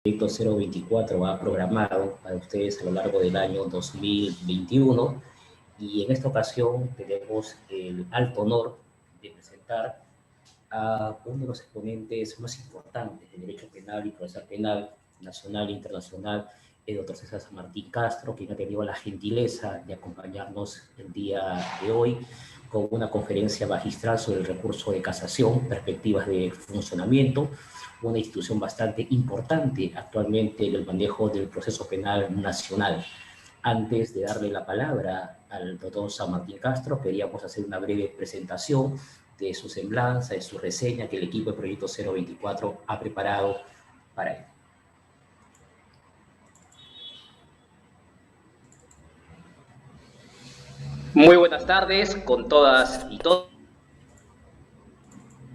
Proyecto 024 ha programado para ustedes a lo largo del año 2021 y en esta ocasión tenemos el alto honor de presentar a uno de los exponentes más importantes del derecho penal y procesal penal nacional e internacional, el doctor César San Martín Castro, quien ha tenido la gentileza de acompañarnos el día de hoy con una conferencia magistral sobre el recurso de casación, perspectivas de funcionamiento, una institución bastante importante actualmente en el manejo del proceso penal nacional. Antes de darle la palabra al doctor San Martín Castro, queríamos hacer una breve presentación de su semblanza, de su reseña que el equipo de Proyecto 024 ha preparado para él. Muy buenas tardes con todas y todos.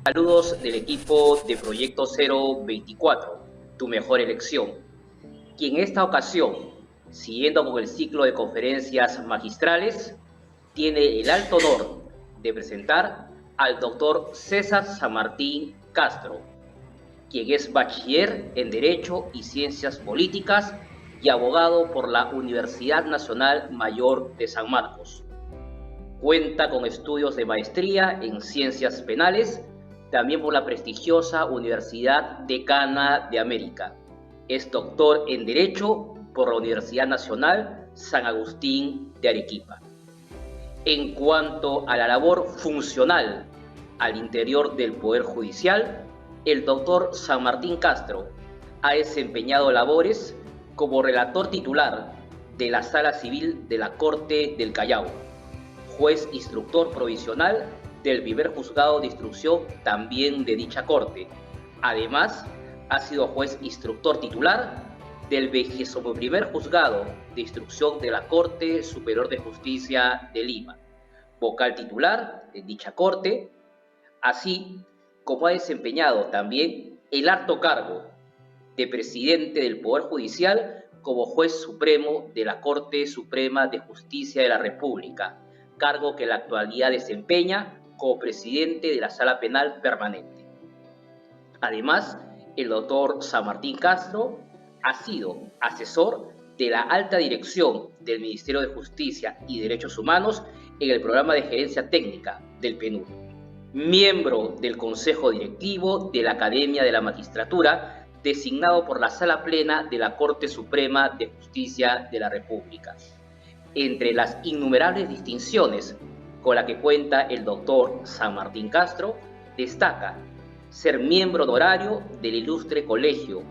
Saludos del equipo de Proyecto 024, tu mejor elección, y en esta ocasión, siguiendo con el ciclo de conferencias magistrales, tiene el alto honor de presentar al doctor César San Martín Castro, quien es bachiller en Derecho y Ciencias Políticas y abogado por la Universidad Nacional Mayor de San Marcos. Cuenta con estudios de maestría en Ciencias Penales, también por la prestigiosa Universidad Decana de América. Es doctor en Derecho por la Universidad Nacional San Agustín de Arequipa. En cuanto a la labor funcional al interior del Poder Judicial, el doctor San Martín Castro ha desempeñado labores como relator titular de la Sala Civil de la Corte del Callao, juez instructor provisional del primer juzgado de instrucción también de dicha corte. Además, ha sido juez instructor titular del 21º juzgado de instrucción de la Corte Superior de Justicia de Lima, vocal titular de dicha corte, así como ha desempeñado también el alto cargo de presidente del Poder Judicial como juez supremo de la Corte Suprema de Justicia de la República, cargo que en la actualidad desempeña como presidente de la Sala Penal Permanente. Además, el doctor San Martín Castro ha sido asesor de la alta dirección del Ministerio de Justicia y Derechos Humanos en el programa de gerencia técnica del PNUD, miembro del Consejo Directivo de la Academia de la Magistratura, designado por la Sala Plena de la Corte Suprema de Justicia de la República. Entre las innumerables distinciones con las que cuenta el doctor San Martín Castro, destaca ser miembro honorario del Ilustre Colegio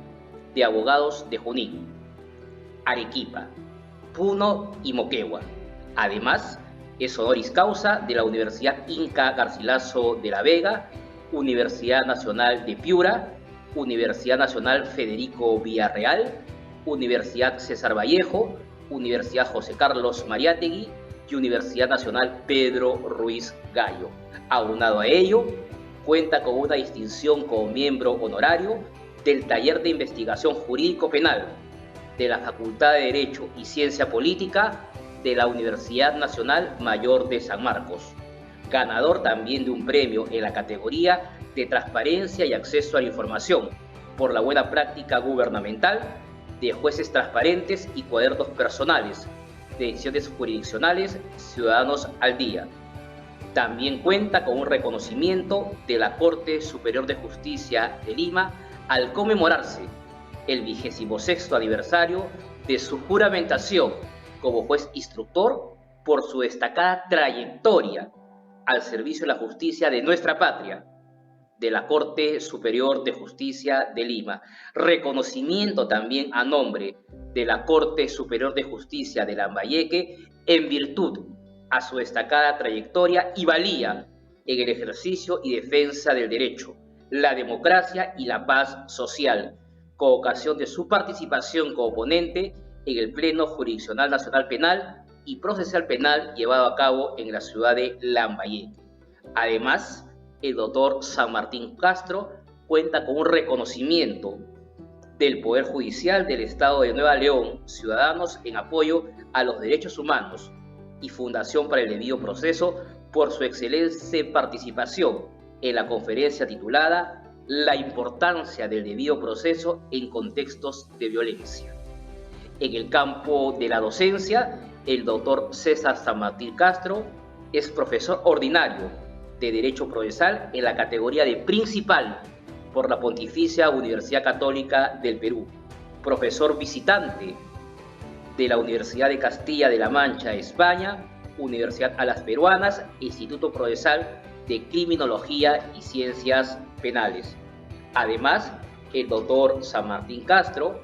de Abogados de Junín, Arequipa, Puno y Moquegua. Además, es honoris causa de la Universidad Inca Garcilaso de la Vega, Universidad Nacional de Piura, Universidad Nacional Federico Villarreal, Universidad César Vallejo, Universidad José Carlos Mariátegui y Universidad Nacional Pedro Ruiz Gallo. Aunado a ello, cuenta con una distinción como miembro honorario del Taller de Investigación Jurídico Penal de la Facultad de Derecho y Ciencia Política de la Universidad Nacional Mayor de San Marcos. Ganador también de un premio en la categoría de Transparencia y Acceso a la Información por la buena práctica gubernamental de jueces transparentes y cuadernos personales de decisiones jurisdiccionales Ciudadanos al Día. También cuenta con un reconocimiento de la Corte Superior de Justicia de Lima al conmemorarse el 26º aniversario de su juramentación como juez instructor por su destacada trayectoria al servicio de la justicia de nuestra patria, de la Corte Superior de Justicia de Lima. Reconocimiento también a nombre de la Corte Superior de Justicia de Lambayeque en virtud a su destacada trayectoria y valía en el ejercicio y defensa del derecho, la democracia y la paz social, con ocasión de su participación como ponente en el Pleno Jurisdiccional Nacional Penal y Procesal Penal llevado a cabo en la ciudad de Lambayeque. Además, el doctor San Martín Castro cuenta con un reconocimiento del Poder Judicial del Estado de Nueva León, Ciudadanos en Apoyo a los Derechos Humanos y Fundación para el Debido Proceso por su excelente participación en la conferencia titulada la importancia del debido proceso en contextos de violencia. En el campo de la docencia, el doctor César San Martín Castro es profesor ordinario de Derecho Procesal en la categoría de principal por la Pontificia Universidad Católica del Perú, profesor visitante de la Universidad de Castilla de la Mancha, España, Universidad Alas Peruanas, Instituto Procesal de Criminología y Ciencias Penales. Además, el doctor San Martín Castro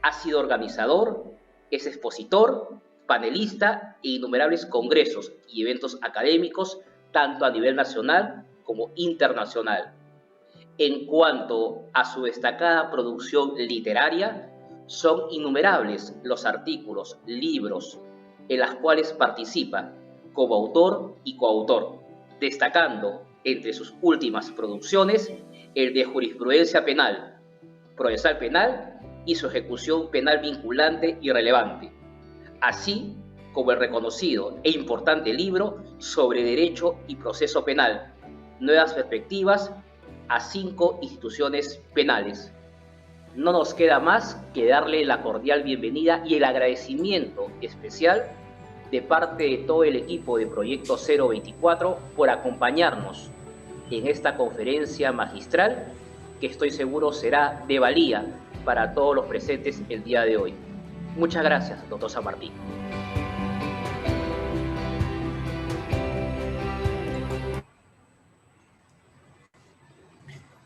ha sido organizador, es expositor, panelista en innumerables congresos y eventos académicos, tanto a nivel nacional como internacional. En cuanto a su destacada producción literaria, son innumerables los artículos, libros, en los cuales participa como autor y coautor, destacando entre sus últimas producciones el de Jurisprudencia Penal, Procesal Penal y su ejecución penal vinculante y relevante, así como el reconocido e importante libro sobre Derecho y Proceso Penal, Nuevas Perspectivas a 5 instituciones penales. No nos queda más que darle la cordial bienvenida y el agradecimiento especial de parte de todo el equipo de Proyecto 024 por acompañarnos en esta conferencia magistral que estoy seguro será de valía para todos los presentes el día de hoy. Muchas gracias, doctor San Martín.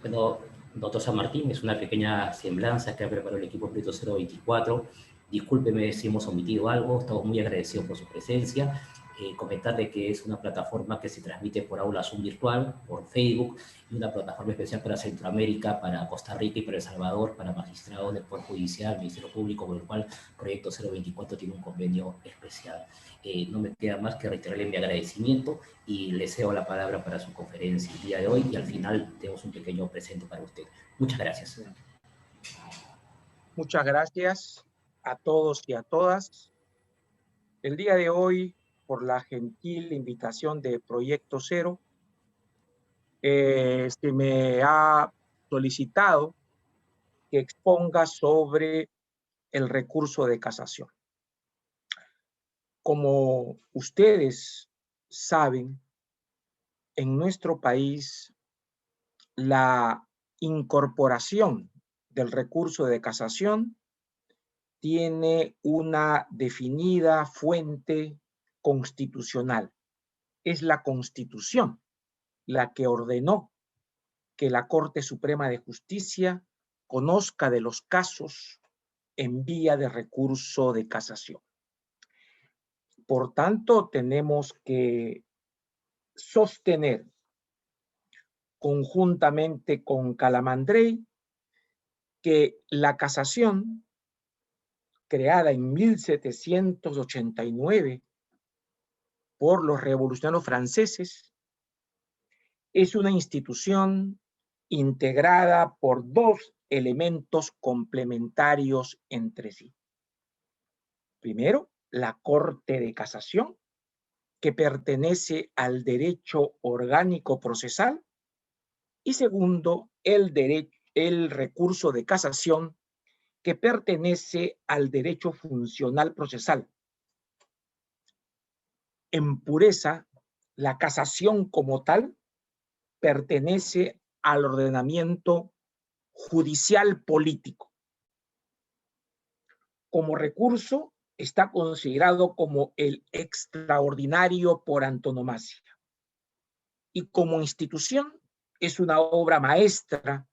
Bueno, doctor San Martín, es una pequeña semblanza que ha preparado el equipo Proyecto 024. Discúlpeme si hemos omitido algo, estamos muy agradecidos por su presencia. Comentarle que es una plataforma que se transmite por Aula Zoom virtual, por Facebook, y una plataforma especial para Centroamérica, para Costa Rica y para El Salvador, para magistrados del Poder Judicial, Ministerio Público, con el cual Proyecto 024 tiene un convenio especial. No me queda más que reiterarle mi agradecimiento y le cedo la palabra para su conferencia el día de hoy, y al final tenemos un pequeño presente para usted. Muchas gracias. Muchas gracias a todos y a todas. El día de hoy, por la gentil invitación de Proyecto Cero, se me ha solicitado que exponga sobre el recurso de casación. Como ustedes saben, en nuestro país la incorporación del recurso de casación tiene una definida fuente constitucional. Es la Constitución la que ordenó que la Corte Suprema de Justicia conozca de los casos en vía de recurso de casación. Por tanto, tenemos que sostener conjuntamente con Calamandrei que la casación, creada en 1789 por los revolucionarios franceses, es una institución integrada por dos elementos complementarios entre sí. Primero, la Corte de Casación, que pertenece al derecho orgánico procesal, y segundo, el recurso de casación, que pertenece al derecho funcional procesal. En pureza, la casación como tal pertenece al ordenamiento judicial político. Como recurso, está considerado como el extraordinario por antonomasia. Y como institución, es una obra maestra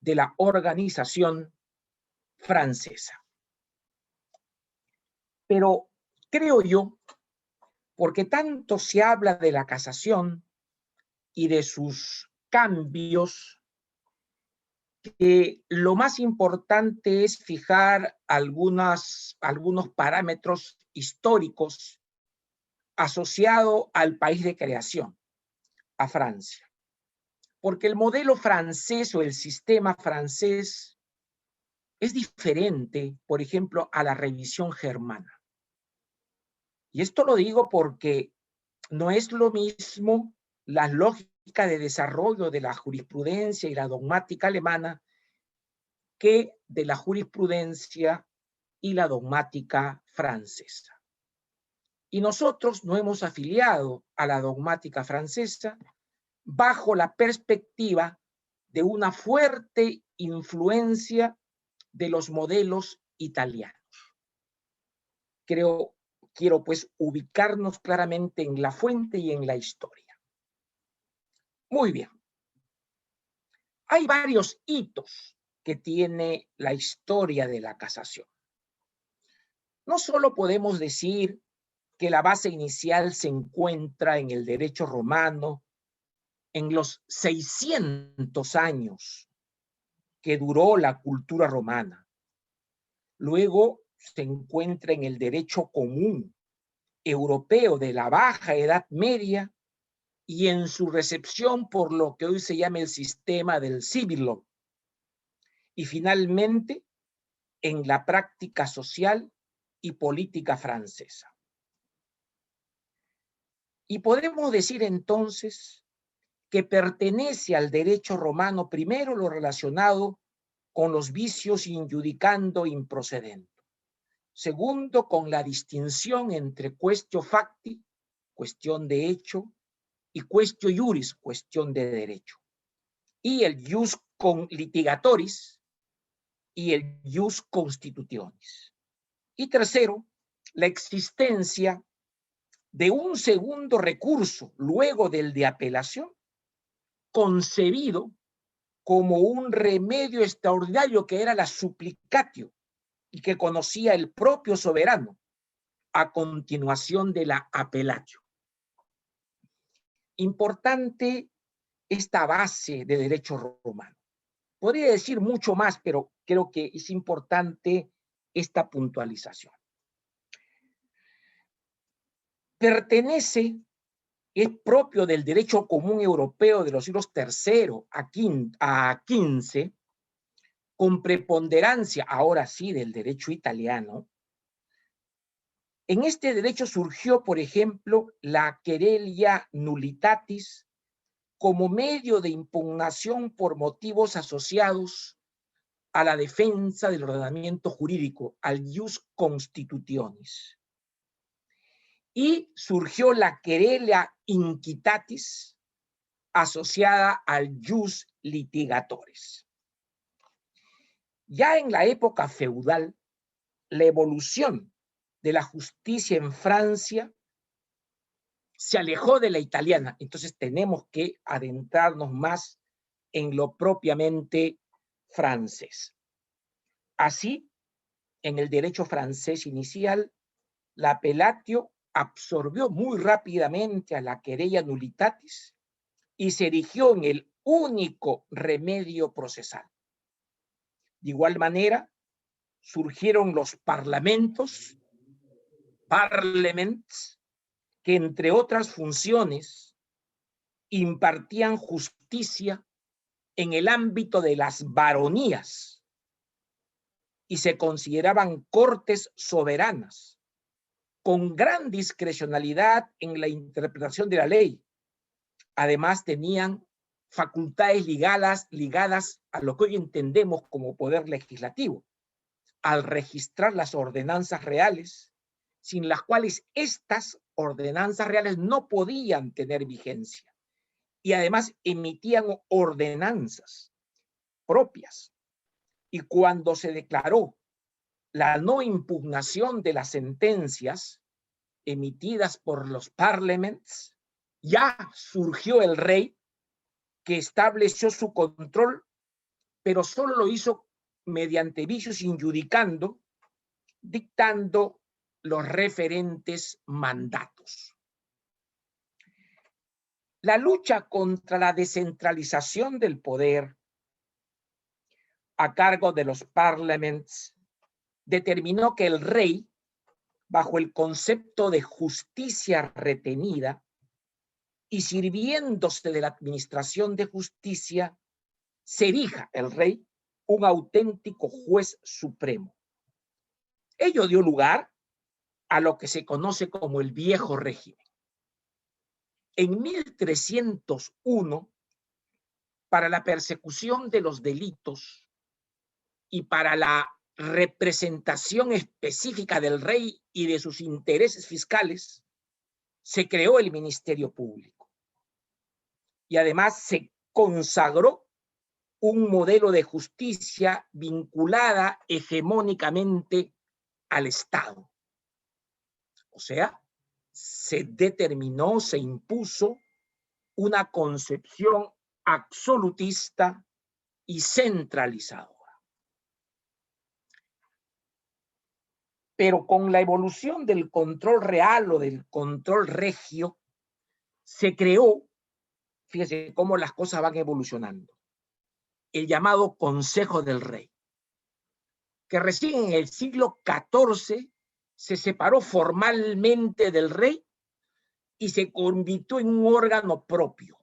de la organización francesa. Pero creo yo, porque tanto se habla de la casación y de sus cambios, que lo más importante es fijar algunos parámetros históricos asociados al país de creación, a Francia. Porque el modelo francés o el sistema francés es diferente, por ejemplo, a la revisión germana. Y esto lo digo porque no es lo mismo las lógicas dinámica de desarrollo de la jurisprudencia y la dogmática alemana que de la jurisprudencia y la dogmática francesa. Y nosotros nos hemos afiliado a la dogmática francesa bajo la perspectiva de una fuerte influencia de los modelos italianos. Quiero pues ubicarnos claramente en la fuente y en la historia. Muy bien. Hay varios hitos que tiene la historia de la casación. No solo podemos decir que la base inicial se encuentra en el derecho romano, en los 600 años que duró la cultura romana. Luego se encuentra en el derecho común europeo de la Baja Edad Media y en su recepción por lo que hoy se llama el sistema del civil law. Y finalmente en la práctica social y política francesa. Y podemos decir entonces que pertenece al derecho romano primero lo relacionado con los vicios in iudicando in procedendo. Segundo, con la distinción entre quaestio facti, cuestión de hecho, y quaestio iuris, cuestión de derecho. Y el ius litigatoris y el ius constitutionis. Y tercero, la existencia de un segundo recurso luego del de apelación, concebido como un remedio extraordinario que era la supplicatio y que conocía el propio soberano a continuación de la apelatio. Importante esta base de derecho romano. Podría decir mucho más, pero creo que es importante esta puntualización. Es propio del derecho común europeo de los siglos III a XV, con preponderancia, ahora sí, del derecho italiano. En este derecho surgió, por ejemplo, la querelia nullitatis como medio de impugnación por motivos asociados a la defensa del ordenamiento jurídico, al ius constitutionis. Y surgió la querelia inquitatis asociada al ius litigatoris. Ya en la época feudal, la evolución de la justicia en Francia se alejó de la italiana, entonces tenemos que adentrarnos más en lo propiamente francés. Así, en el derecho francés inicial, la appelatio absorbió muy rápidamente a la querella nullitatis y se erigió en el único remedio procesal. De igual manera, surgieron los parlamentos, parlements, que entre otras funciones impartían justicia en el ámbito de las baronías y se consideraban cortes soberanas, con gran discrecionalidad en la interpretación de la ley. Además, tenían facultades ligadas a lo que hoy entendemos como poder legislativo, al registrar las ordenanzas reales, sin las cuales estas ordenanzas reales no podían tener vigencia. Y además emitían ordenanzas propias. Y cuando se declaró la no impugnación de las sentencias emitidas por los parlaments, ya surgió el rey que estableció su control, pero solo lo hizo mediante vicios injudicando, dictando los referentes mandatos. La lucha contra la descentralización del poder a cargo de los parlaments determinó que el rey, bajo el concepto de justicia retenida y sirviéndose de la administración de justicia, se erija el rey un auténtico juez supremo. Ello dio lugar a lo que se conoce como el viejo régimen. En 1301, para la persecución de los delitos y para la representación específica del rey y de sus intereses fiscales, se creó el Ministerio Público. Y además se consagró un modelo de justicia vinculada hegemónicamente al Estado. O sea, se determinó, se impuso una concepción absolutista y centralizadora. Pero con la evolución del control real o del control regio, se creó, fíjese cómo las cosas van evolucionando, el llamado Consejo del Rey, que recién en el siglo XIV se separó formalmente del rey y se convirtió en un órgano propio.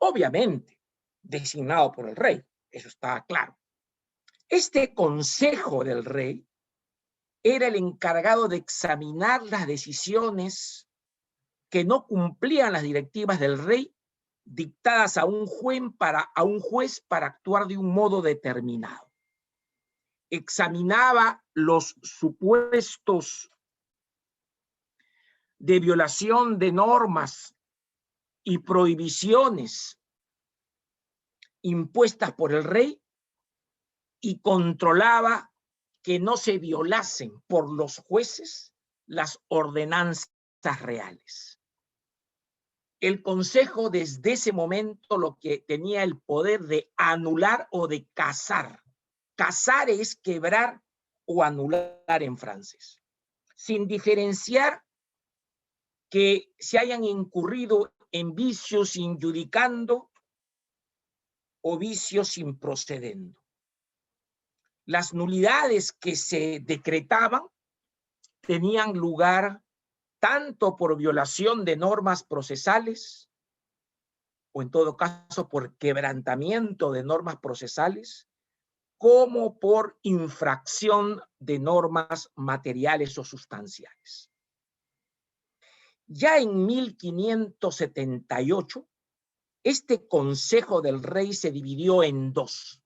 Obviamente, designado por el rey, eso está claro. Este Consejo del Rey era el encargado de examinar las decisiones que no cumplían las directivas del rey dictadas a un juez para actuar de un modo determinado. Examinaba los supuestos de violación de normas y prohibiciones impuestas por el rey y controlaba que no se violasen por los jueces las ordenanzas reales. El Consejo desde ese momento lo que tenía el poder de anular o de casar. Casar es quebrar o anular en francés, sin diferenciar que se hayan incurrido en vicios injudicando o vicios improcedendo. Las nulidades que se decretaban tenían lugar tanto por violación de normas procesales o en todo caso por quebrantamiento de normas procesales, como por infracción de normas materiales o sustanciales. Ya en 1578, este Consejo del Rey se dividió en dos: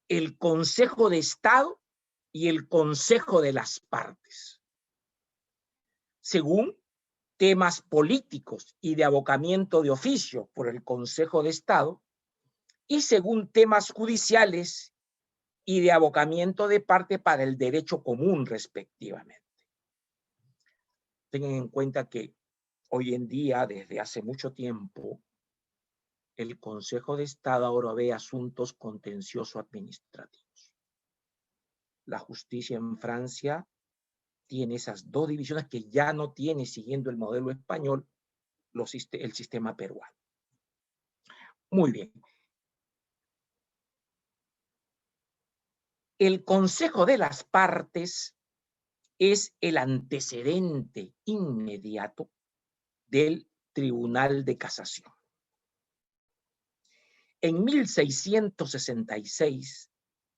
el Consejo de Estado y el Consejo de las Partes. Según temas políticos y de abocamiento de oficio por el Consejo de Estado, y según temas judiciales y de abocamiento de parte para el derecho común, respectivamente. Tengan en cuenta que hoy en día, desde hace mucho tiempo, el Consejo de Estado ahora ve asuntos contenciosos administrativos. La justicia en Francia tiene esas dos divisiones que ya no tiene, siguiendo el modelo español, el sistema peruano. Muy bien. El Consejo de las Partes es el antecedente inmediato del Tribunal de Casación. En 1666,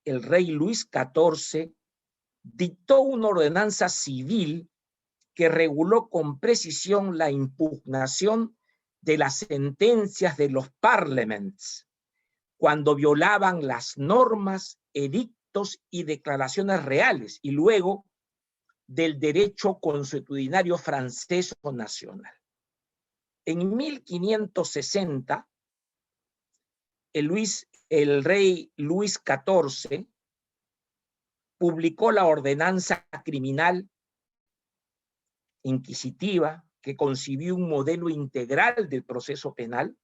el rey Luis XIV dictó una ordenanza civil que reguló con precisión la impugnación de las sentencias de los parlaments cuando violaban las normas, edictos y declaraciones reales, y luego del derecho consuetudinario francés o nacional. En 1560, el rey Luis XIV publicó la ordenanza criminal inquisitiva que concibió un modelo integral del proceso penal.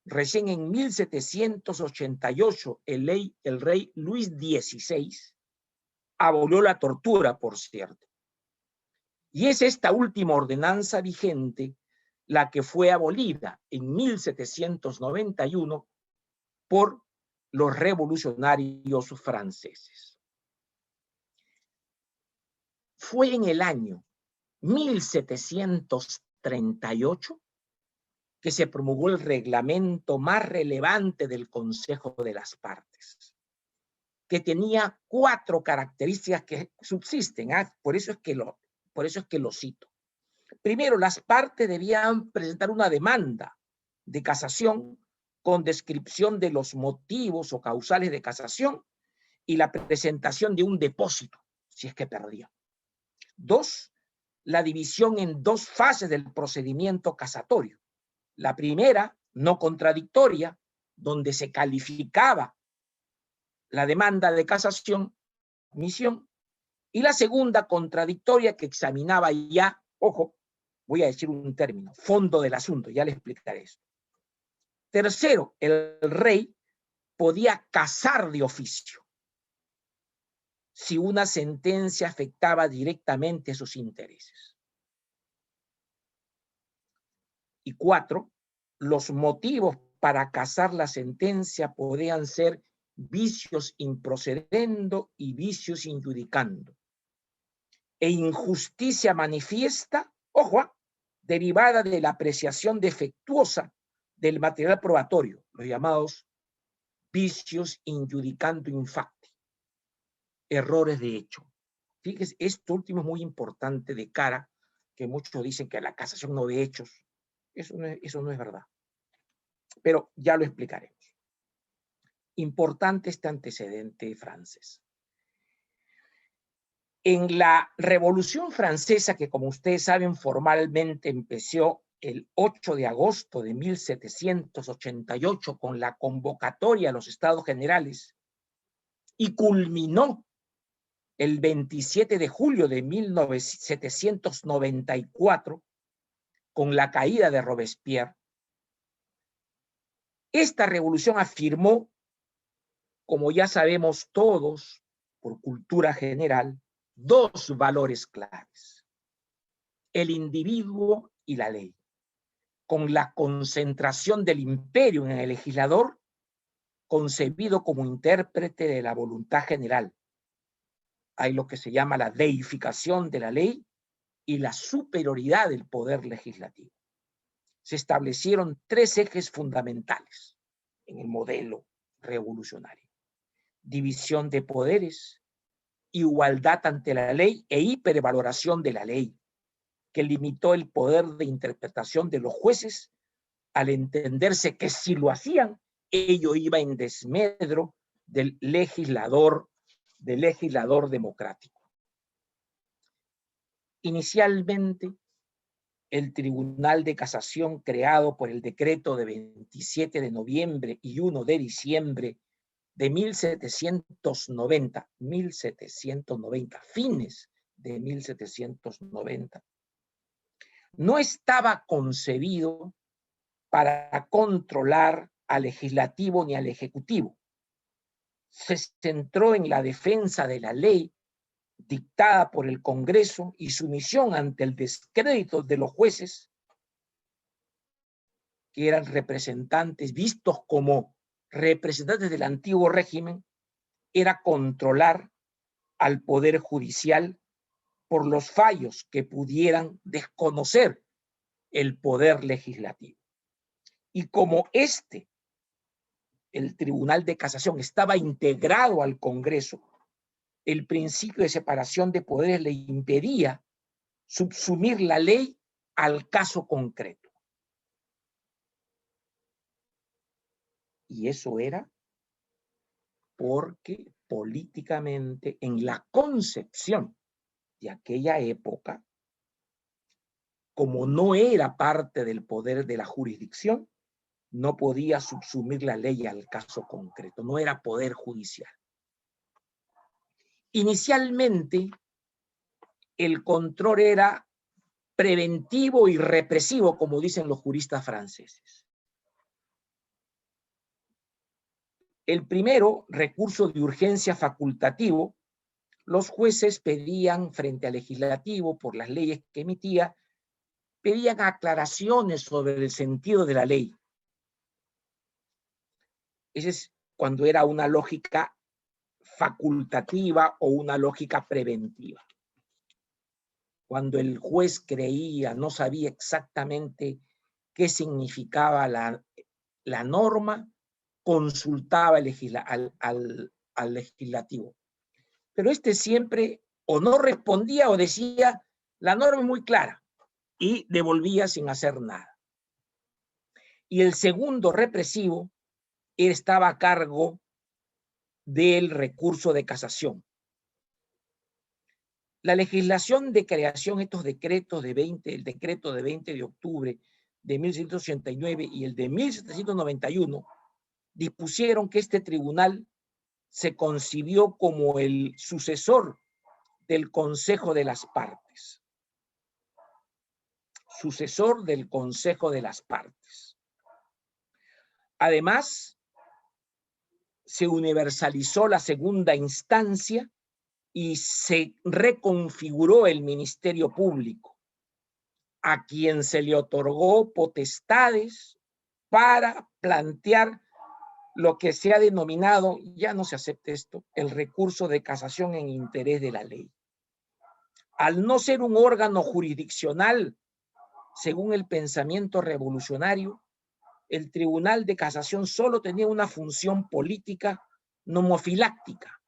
Recién en 1788, el rey Luis XVI abolió la tortura, por cierto. Y es esta última ordenanza vigente la que fue abolida en 1791 por los revolucionarios franceses. Fue en el año 1738 que se promulgó el reglamento más relevante del Consejo de las Partes, que tenía 4 características que subsisten. Por eso es que lo cito. Primero, las partes debían presentar una demanda de casación con descripción de los motivos o causales de casación y la presentación de un depósito, si es que perdía. 2, la división en 2 fases del procedimiento casatorio. La primera, no contradictoria, donde se calificaba la demanda de casación, misión, y la segunda, contradictoria, que examinaba ya, ojo, voy a decir un término, fondo del asunto, ya le explicaré esto. Tercero, el rey podía casar de oficio si una sentencia afectaba directamente sus intereses. Y 4, los motivos para casar la sentencia podían ser vicios improcedendo y vicios injudicando, e injusticia manifiesta, ojo, derivada de la apreciación defectuosa del material probatorio, los llamados vicios injudicando infatti, errores de hecho. Fíjese, esto último es muy importante de cara, que muchos dicen que la casación no ve hechos. Eso no es verdad. Pero ya lo explicaremos. Importante este antecedente francés. En la Revolución Francesa, que como ustedes saben formalmente empezó el 8 de agosto de 1788 con la convocatoria a los Estados Generales y culminó el 27 de julio de 1794 con la caída de Robespierre, esta revolución afirmó, como ya sabemos todos por cultura general, 2 valores claves: el individuo y la ley, con la concentración del imperio en el legislador, concebido como intérprete de la voluntad general. Hay lo que se llama la deificación de la ley y la superioridad del poder legislativo. Se establecieron 3 ejes fundamentales en el modelo revolucionario: división de poderes, igualdad ante la ley e hipervaloración de la ley, que limitó el poder de interpretación de los jueces al entenderse que si lo hacían, ello iba en desmedro del legislador democrático. Inicialmente, el Tribunal de Casación, creado por el decreto de 27 de noviembre y 1 de diciembre de 1790, fines de 1790, no estaba concebido para controlar al legislativo ni al ejecutivo. Se centró en la defensa de la ley dictada por el Congreso y sumisión ante el descrédito de los jueces, que eran representantes vistos como representantes del antiguo régimen, era controlar al Poder Judicial por los fallos que pudieran desconocer el Poder Legislativo. Y como el Tribunal de Casación, estaba integrado al Congreso, el principio de separación de poderes le impedía subsumir la ley al caso concreto. Y eso era porque políticamente, en la concepción de aquella época, como no era parte del poder de la jurisdicción, no podía subsumir la ley al caso concreto, no era poder judicial. Inicialmente, el control era preventivo y represivo, como dicen los juristas franceses. El primero, recurso de urgencia facultativo, los jueces pedían frente al legislativo, por las leyes que emitía, pedían aclaraciones sobre el sentido de la ley. Ese es cuando era una lógica facultativa o una lógica preventiva. Cuando el juez creía, no sabía exactamente qué significaba la norma, consultaba al legislativo. Pero siempre o no respondía o decía, la norma es muy clara, y devolvía sin hacer nada. Y el segundo represivo estaba a cargo del recurso de casación. La legislación de creación, estos decretos el decreto de 20 de octubre de 1789 y el de 1791, dispusieron que este tribunal se concibió como el sucesor del Consejo de las Partes. Sucesor del Consejo de las Partes. Además, se universalizó la segunda instancia y se reconfiguró el Ministerio Público, a quien se le otorgó potestades para plantear lo que se ha denominado, ya no se acepta esto, el recurso de casación en interés de la ley. Al no ser un órgano jurisdiccional, según el pensamiento revolucionario, el Tribunal de Casación solo tenía una función política nomofiláctica,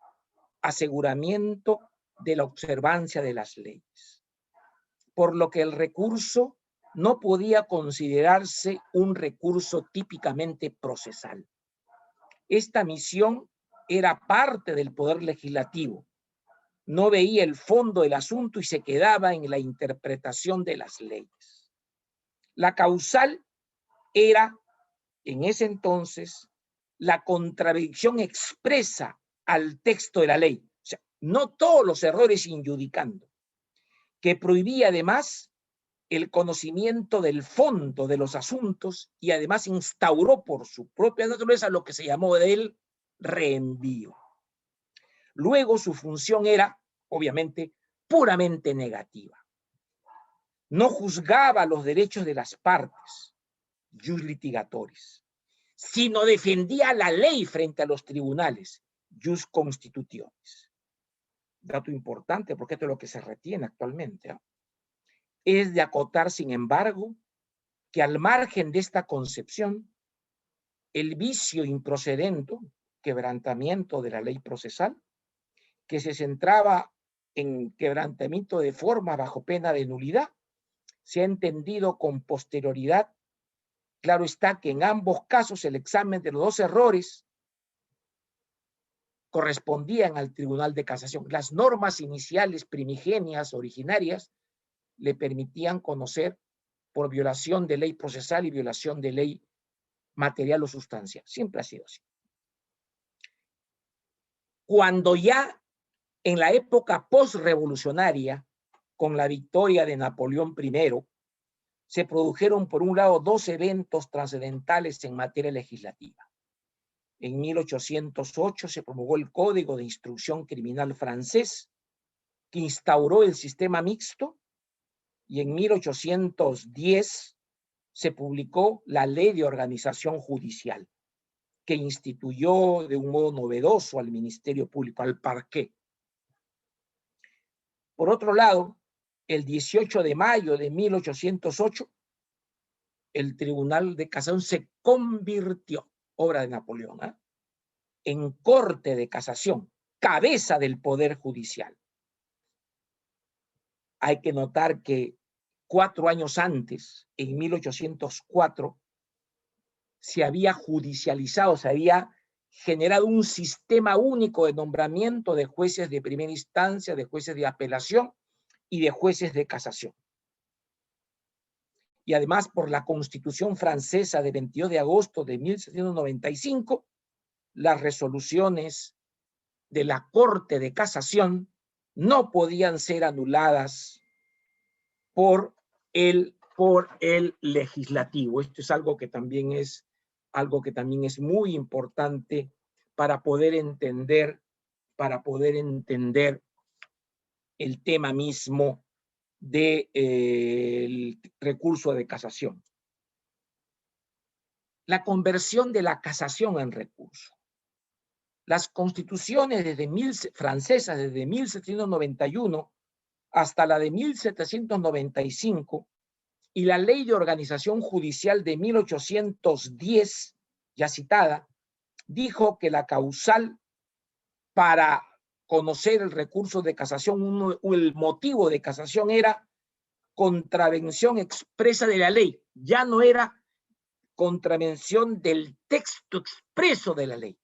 aseguramiento de la observancia de las leyes, por lo que el recurso no podía considerarse un recurso típicamente procesal. Esta misión era parte del poder legislativo, no veía el fondo del asunto y se quedaba en la interpretación de las leyes. La causal era, en ese entonces, la contradicción expresa al texto de la ley. O sea, no todos los errores injudicando, que prohibía además el conocimiento del fondo de los asuntos y además instauró por su propia naturaleza lo que se llamó el reenvío. Luego su función era, obviamente, puramente negativa. No juzgaba los derechos de las partes, jus litigatoris, sino defendía la ley frente a los tribunales, jus constitutionis. Dato importante, porque esto es lo que se retiene actualmente, ¿eh? Es de acotar, sin embargo, que al margen de esta concepción, el vicio improcedente, quebrantamiento de la ley procesal, que se centraba en quebrantamiento de forma bajo pena de nulidad, se ha entendido con posterioridad. Claro está que en ambos casos el examen de los dos errores correspondían al Tribunal de Casación. Las normas iniciales primigenias, originarias, le permitían conocer por violación de ley procesal y violación de ley material o sustancial. Siempre ha sido así. Cuando ya en la época postrevolucionaria, con la victoria de Napoleón I, se produjeron, por un lado, dos eventos trascendentales en materia legislativa. En 1808 se promulgó el Código de Instrucción Criminal francés, que instauró el sistema mixto, y en 1810 se publicó la Ley de Organización Judicial, que instituyó de un modo novedoso al Ministerio Público, al parqué. Por otro lado, el 18 de mayo de 1808, el Tribunal de Casación se convirtió, obra de Napoleón, en Corte de Casación, cabeza del Poder Judicial. Hay que notar que 4 años antes, en 1804, se había judicializado, se había generado un sistema único de nombramiento de jueces de primera instancia, de jueces de apelación y de jueces de casación. Y además, por la Constitución francesa de 22 de agosto de 1795, las resoluciones de la Corte de Casación no podían ser anuladas por el legislativo. Esto es algo que también es muy importante para poder entender el tema mismo del recurso de casación. La conversión de la casación en recurso. Las constituciones francesas desde 1791 hasta la de 1795 y la Ley de Organización Judicial de 1810, ya citada, dijo que la causal para conocer el recurso de casación, el motivo de casación era contravención expresa de la ley. Ya no era contravención del texto expreso de la ley.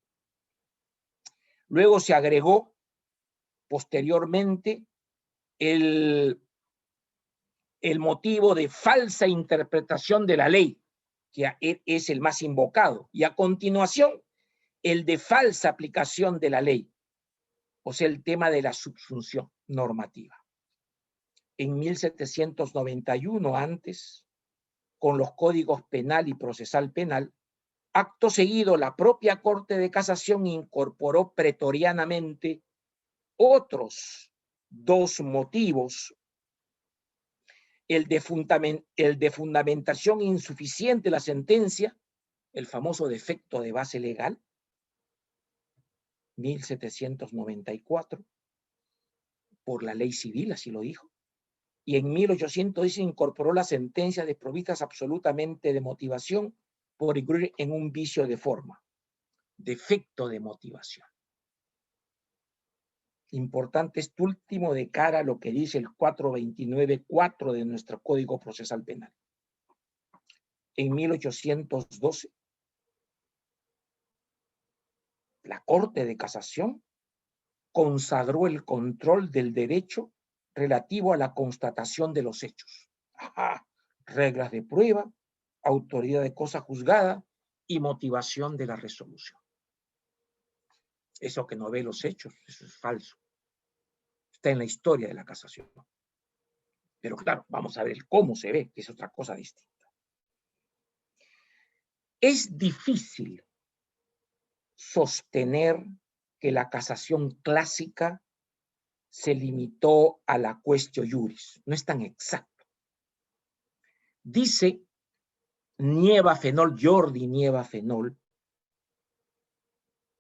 Luego se agregó posteriormente el motivo de falsa interpretación de la ley, que es el más invocado, y a continuación el de falsa aplicación de la ley, o sea, el tema de la subsunción normativa. En 1791, antes, con los códigos penal y procesal penal, acto seguido la propia Corte de Casación incorporó pretorianamente otros dos motivos: el de fundamentación insuficiente de la sentencia, el famoso defecto de base legal, 1794, por la ley civil, así lo dijo, y en 1810 incorporó la sentencia desprovistas absolutamente de motivación por incluir en un vicio de forma, defecto de motivación. Importante este último de cara a lo que dice el 429.4 de nuestro Código Procesal Penal. En 1812, la Corte de Casación consagró el control del derecho relativo a la constatación de los hechos. Ajá. Reglas de prueba, autoridad de cosa juzgada y motivación de la resolución. Eso que no ve los hechos, eso es falso. Está en la historia de la casación. Pero claro, vamos a ver cómo se ve, que es otra cosa distinta. Es difícil sostener que la casación clásica se limitó a la quaestio iuris. No es tan exacto. Dice Jordi Nieva Fenol,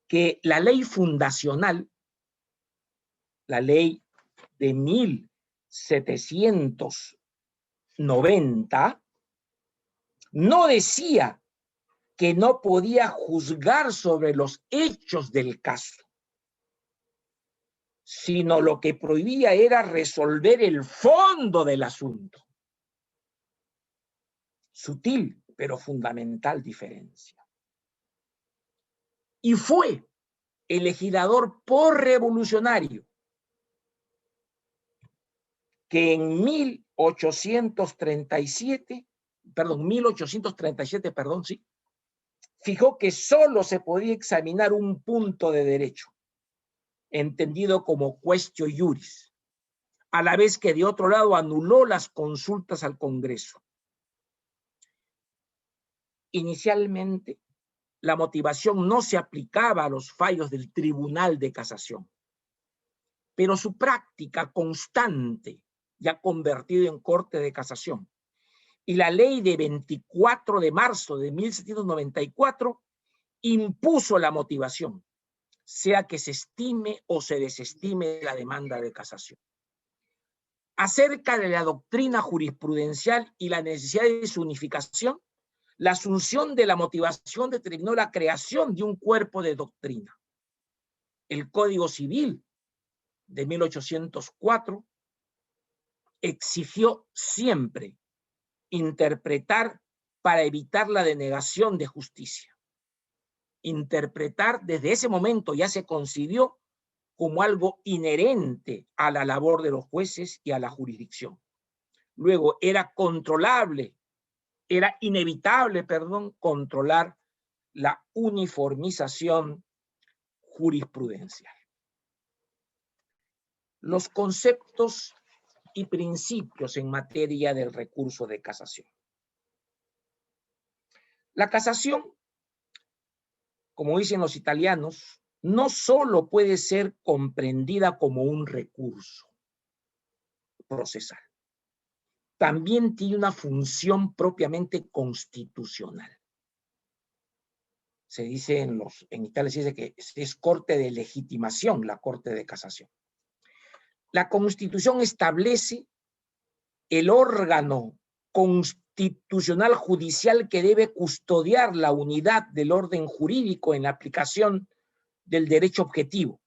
que la ley fundacional, la ley de 1790, no decía que no podía juzgar sobre los hechos del caso, sino lo que prohibía era resolver el fondo del asunto. Sutil, pero fundamental diferencia. Y fue el legislador por revolucionario que en 1837, fijó que solo se podía examinar un punto de derecho, entendido como quaestio iuris, a la vez que de otro lado anuló las consultas al Congreso. Inicialmente, la motivación no se aplicaba a los fallos del Tribunal de Casación, pero su práctica constante ya convertido en Corte de Casación y la ley de 24 de marzo de 1794 impuso la motivación, sea que se estime o se desestime la demanda de casación. Acerca de la doctrina jurisprudencial y la necesidad de su unificación, la asunción de la motivación determinó la creación de un cuerpo de doctrina. El Código Civil de 1804 exigió siempre interpretar para evitar la denegación de justicia. Interpretar desde ese momento ya se concibió como algo inherente a la labor de los jueces y a la jurisdicción. Luego era inevitable, controlar la uniformización jurisprudencial. Los conceptos y principios en materia del recurso de casación. La casación, como dicen los italianos, no solo puede ser comprendida como un recurso procesal, también tiene una función propiamente constitucional. Se dice en Italia se dice que es corte de legitimación, la Corte de Casación. La Constitución establece el órgano constitucional judicial que debe custodiar la unidad del orden jurídico en la aplicación del derecho objetivo.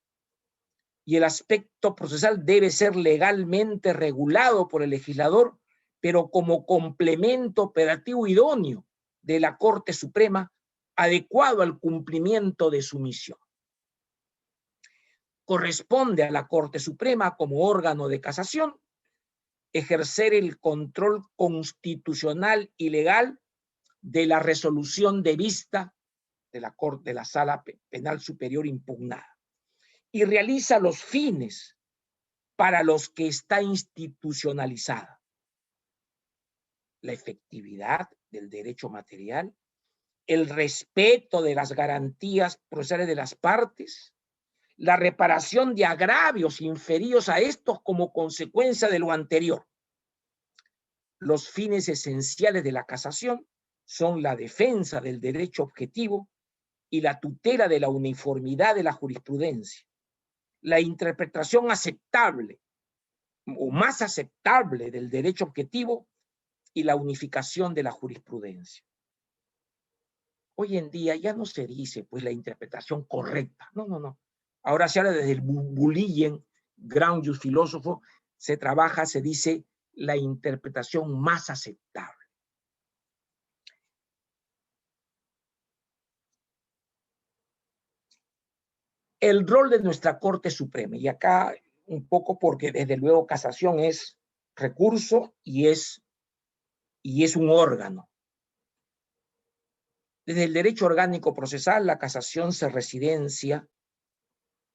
Y el aspecto procesal debe ser legalmente regulado por el legislador, pero como complemento operativo idóneo de la Corte Suprema, adecuado al cumplimiento de su misión. Corresponde a la Corte Suprema, como órgano de casación, ejercer el control constitucional y legal de la resolución de vista de la Corte de la Sala Penal Superior impugnada y realiza los fines para los que está institucionalizada: la efectividad del derecho material, el respeto de las garantías procesales de las partes, la reparación de agravios inferidos a estos como consecuencia de lo anterior. Los fines esenciales de la casación son la defensa del derecho objetivo y la tutela de la uniformidad de la jurisprudencia, la interpretación aceptable o más aceptable del derecho objetivo y la unificación de la jurisprudencia. Hoy en día ya no se dice pues la interpretación correcta, no. Ahora se habla desde el Bulligen, Groundius, filósofo, se trabaja, se dice la interpretación más aceptable. El rol de nuestra Corte Suprema, y acá un poco porque desde luego casación es recurso y es un órgano. Desde el derecho orgánico procesal, la casación se residencia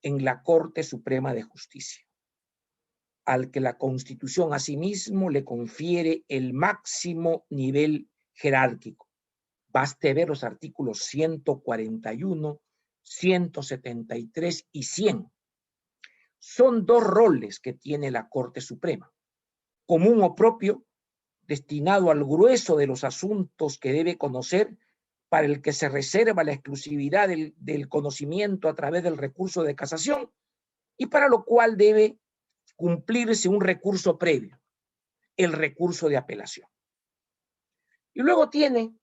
en la Corte Suprema de Justicia, al que la Constitución asimismo le confiere el máximo nivel jerárquico. Baste ver los artículos 141, 173 y 100. Son dos roles que tiene la Corte Suprema: común o propio, destinado al grueso de los asuntos que debe conocer, para el que se reserva la exclusividad del conocimiento a través del recurso de casación, y para lo cual debe cumplirse un recurso previo, el recurso de apelación. Y luego tiene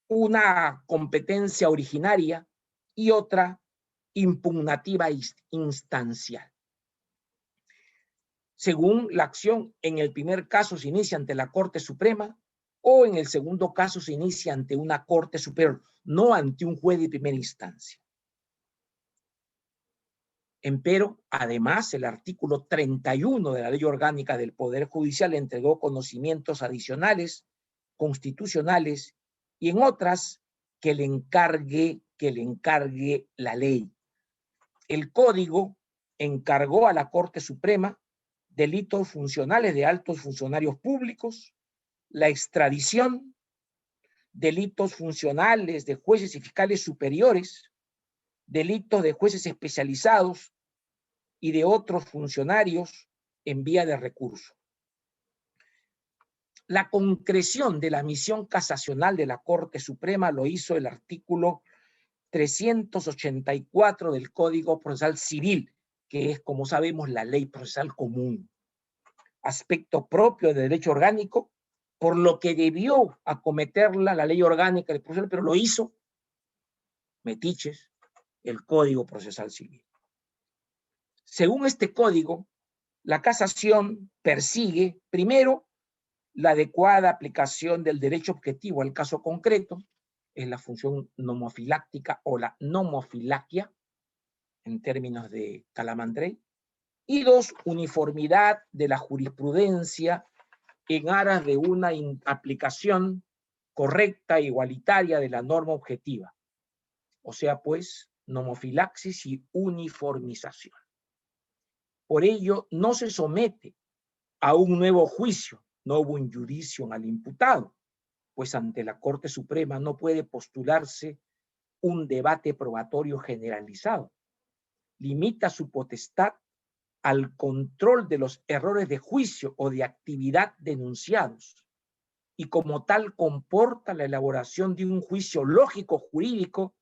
una competencia originaria y otra impugnativa instancial. Según la acción, en el primer caso se inicia ante la Corte Suprema, o en el segundo caso se inicia ante una Corte Superior, no ante un juez de primera instancia. Empero, además, el artículo 31 de la Ley Orgánica del Poder Judicial entregó conocimientos adicionales, constitucionales, y en otras que le encargue la ley. El Código encargó a la Corte Suprema delitos funcionales de altos funcionarios públicos, la extradición, delitos funcionales de jueces y fiscales superiores, delitos de jueces especializados y de otros funcionarios en vía de recurso. La concreción de la misión casacional de la Corte Suprema lo hizo el artículo 384 del Código Procesal Civil, que es, como sabemos, la ley procesal común, aspecto propio del derecho orgánico, por lo que debió acometerla la ley orgánica del procesal, pero lo hizo, metiches, el Código Procesal Civil. Según este código, la casación persigue, primero, la adecuada aplicación del derecho objetivo al caso concreto, es la función nomofiláctica o la nomofilaquia, en términos de Calamandrei, y dos, uniformidad de la jurisprudencia en aras de una aplicación correcta e igualitaria de la norma objetiva. O sea, pues, nomofilaxis y uniformización. Por ello, no se somete a un nuevo juicio, no hubo un judicio al imputado, pues ante la Corte Suprema no puede postularse un debate probatorio generalizado. Limita su potestad al control de los errores de juicio o de actividad denunciados, y como tal comporta la elaboración de un juicio lógico jurídico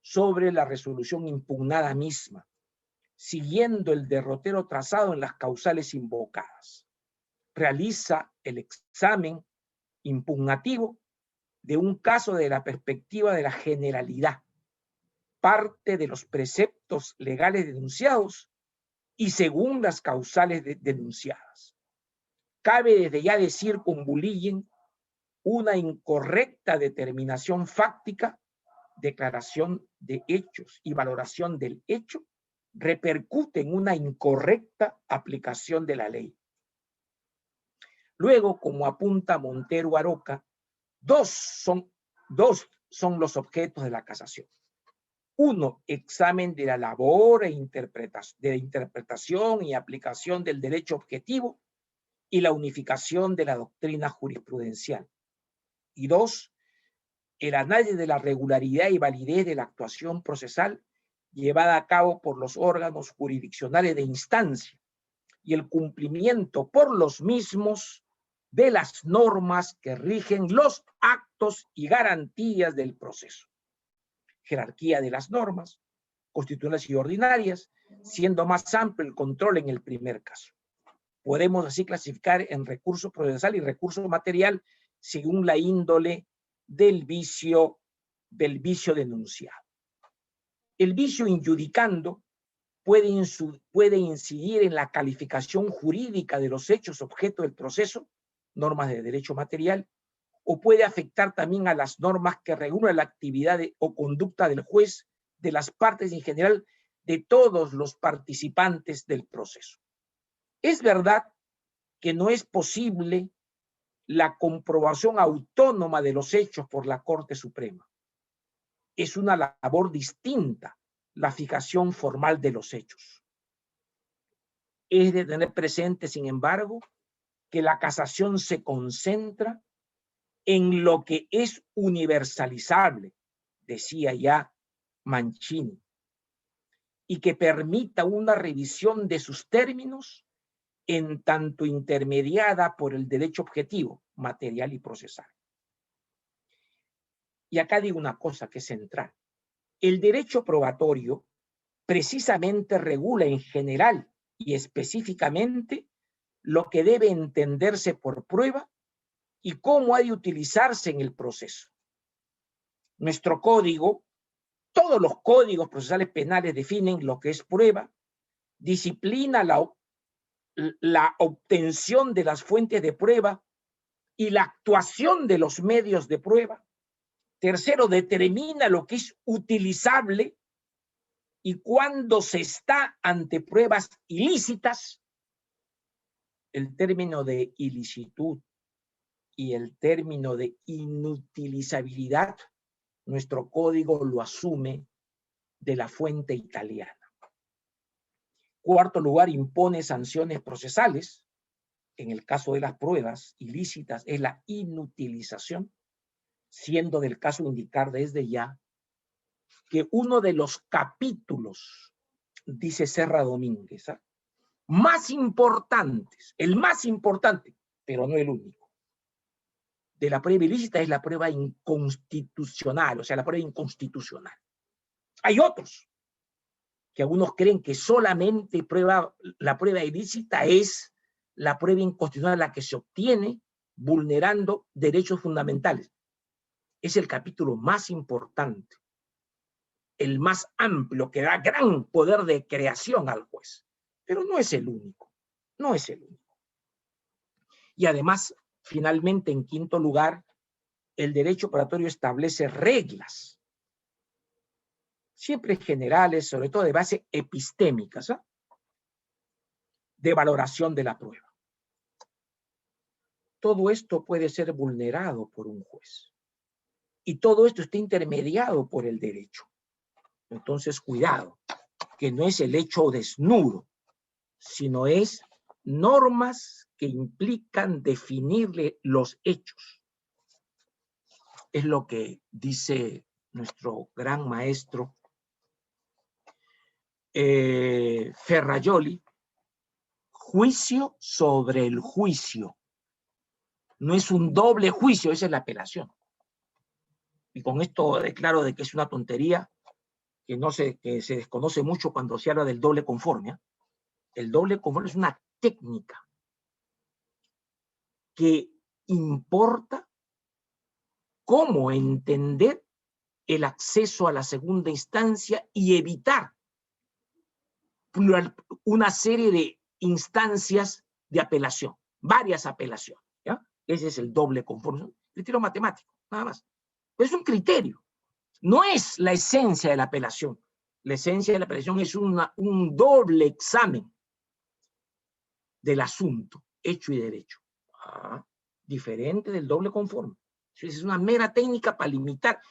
sobre la resolución impugnada misma, siguiendo el derrotero trazado en las causales invocadas. Realiza el examen impugnativo de un caso de la perspectiva de la generalidad, parte de los preceptos legales denunciados y según las causales denunciadas. cabe desde ya decir con Bulligen una incorrecta determinación fáctica, declaración de hechos y valoración del hecho repercute en una incorrecta aplicación de la ley. Luego, como apunta Montero Aroca, dos son los objetos de la casación. Uno, examen de la labor de interpretación y aplicación del derecho objetivo y la unificación de la doctrina jurisprudencial. Y dos, el análisis de la regularidad y validez de la actuación procesal llevada a cabo por los órganos jurisdiccionales de instancia y el cumplimiento por los mismos de las normas que rigen los actos y garantías del proceso. Jerarquía de las normas, constitucionales y ordinarias, siendo más amplio el control en el primer caso. Podemos así clasificar en recurso procesal y recurso material según la índole del vicio denunciado. El vicio injudicando puede incidir en la calificación jurídica de los hechos objeto del proceso, normas de derecho material, o puede afectar también a las normas que regulan la actividad o conducta del juez, de las partes y en general de todos los participantes del proceso. Es verdad que no es posible la comprobación autónoma de los hechos por la Corte Suprema. Es una labor distinta la fijación formal de los hechos. Es de tener presente, sin embargo, que la casación se concentra en lo que es universalizable, decía ya Mancini, y que permita una revisión de sus términos en tanto intermediada por el derecho objetivo, material y procesal. Y acá digo una cosa que es central. El derecho probatorio precisamente regula en general y específicamente lo que debe entenderse por prueba y cómo ha de utilizarse en el proceso. Nuestro código, todos los códigos procesales penales definen lo que es prueba, disciplina la obtención de las fuentes de prueba y la actuación de los medios de prueba. Tercero, determina lo que es utilizable y cuando se está ante pruebas ilícitas, el término de ilicitud y el término de inutilizabilidad, nuestro código lo asume de la fuente italiana. Cuarto lugar, impone sanciones procesales. En el caso de las pruebas ilícitas es la inutilización, siendo del caso indicar desde ya que uno de los capítulos, dice Serra Domínguez, más importantes, el más importante, pero no el único, de la prueba ilícita es la prueba inconstitucional, o sea, la prueba inconstitucional. Hay otros que algunos creen que solamente la prueba ilícita es la prueba inconstitucional la que se obtiene vulnerando derechos fundamentales. Es el capítulo más importante, el más amplio, que da gran poder de creación al juez. Pero no es el único, no es el único. Y además, finalmente, en quinto lugar, el derecho probatorio establece reglas, siempre generales, sobre todo de base epistémicas, de valoración de la prueba. Todo esto puede ser vulnerado por un juez. Y todo esto está intermediado por el derecho. Entonces, cuidado, que no es el hecho desnudo, sino es normas que implican definirle los hechos. Es lo que dice nuestro gran maestro Ferrajoli, juicio sobre el juicio. No es un doble juicio, esa es la apelación. Y con esto declaro de que es una tontería que se desconoce mucho cuando se habla del doble conforme. El doble conforme es una técnica que importa cómo entender el acceso a la segunda instancia y evitar una serie de instancias de apelación. varias apelaciones, ¿ya? Ese es el doble conforme, criterio matemático, nada más. Pero es un criterio, no es la esencia de la apelación. La esencia de la apelación es un doble examen del asunto, hecho y derecho. Diferente del doble conforme. Es una mera técnica para limitar.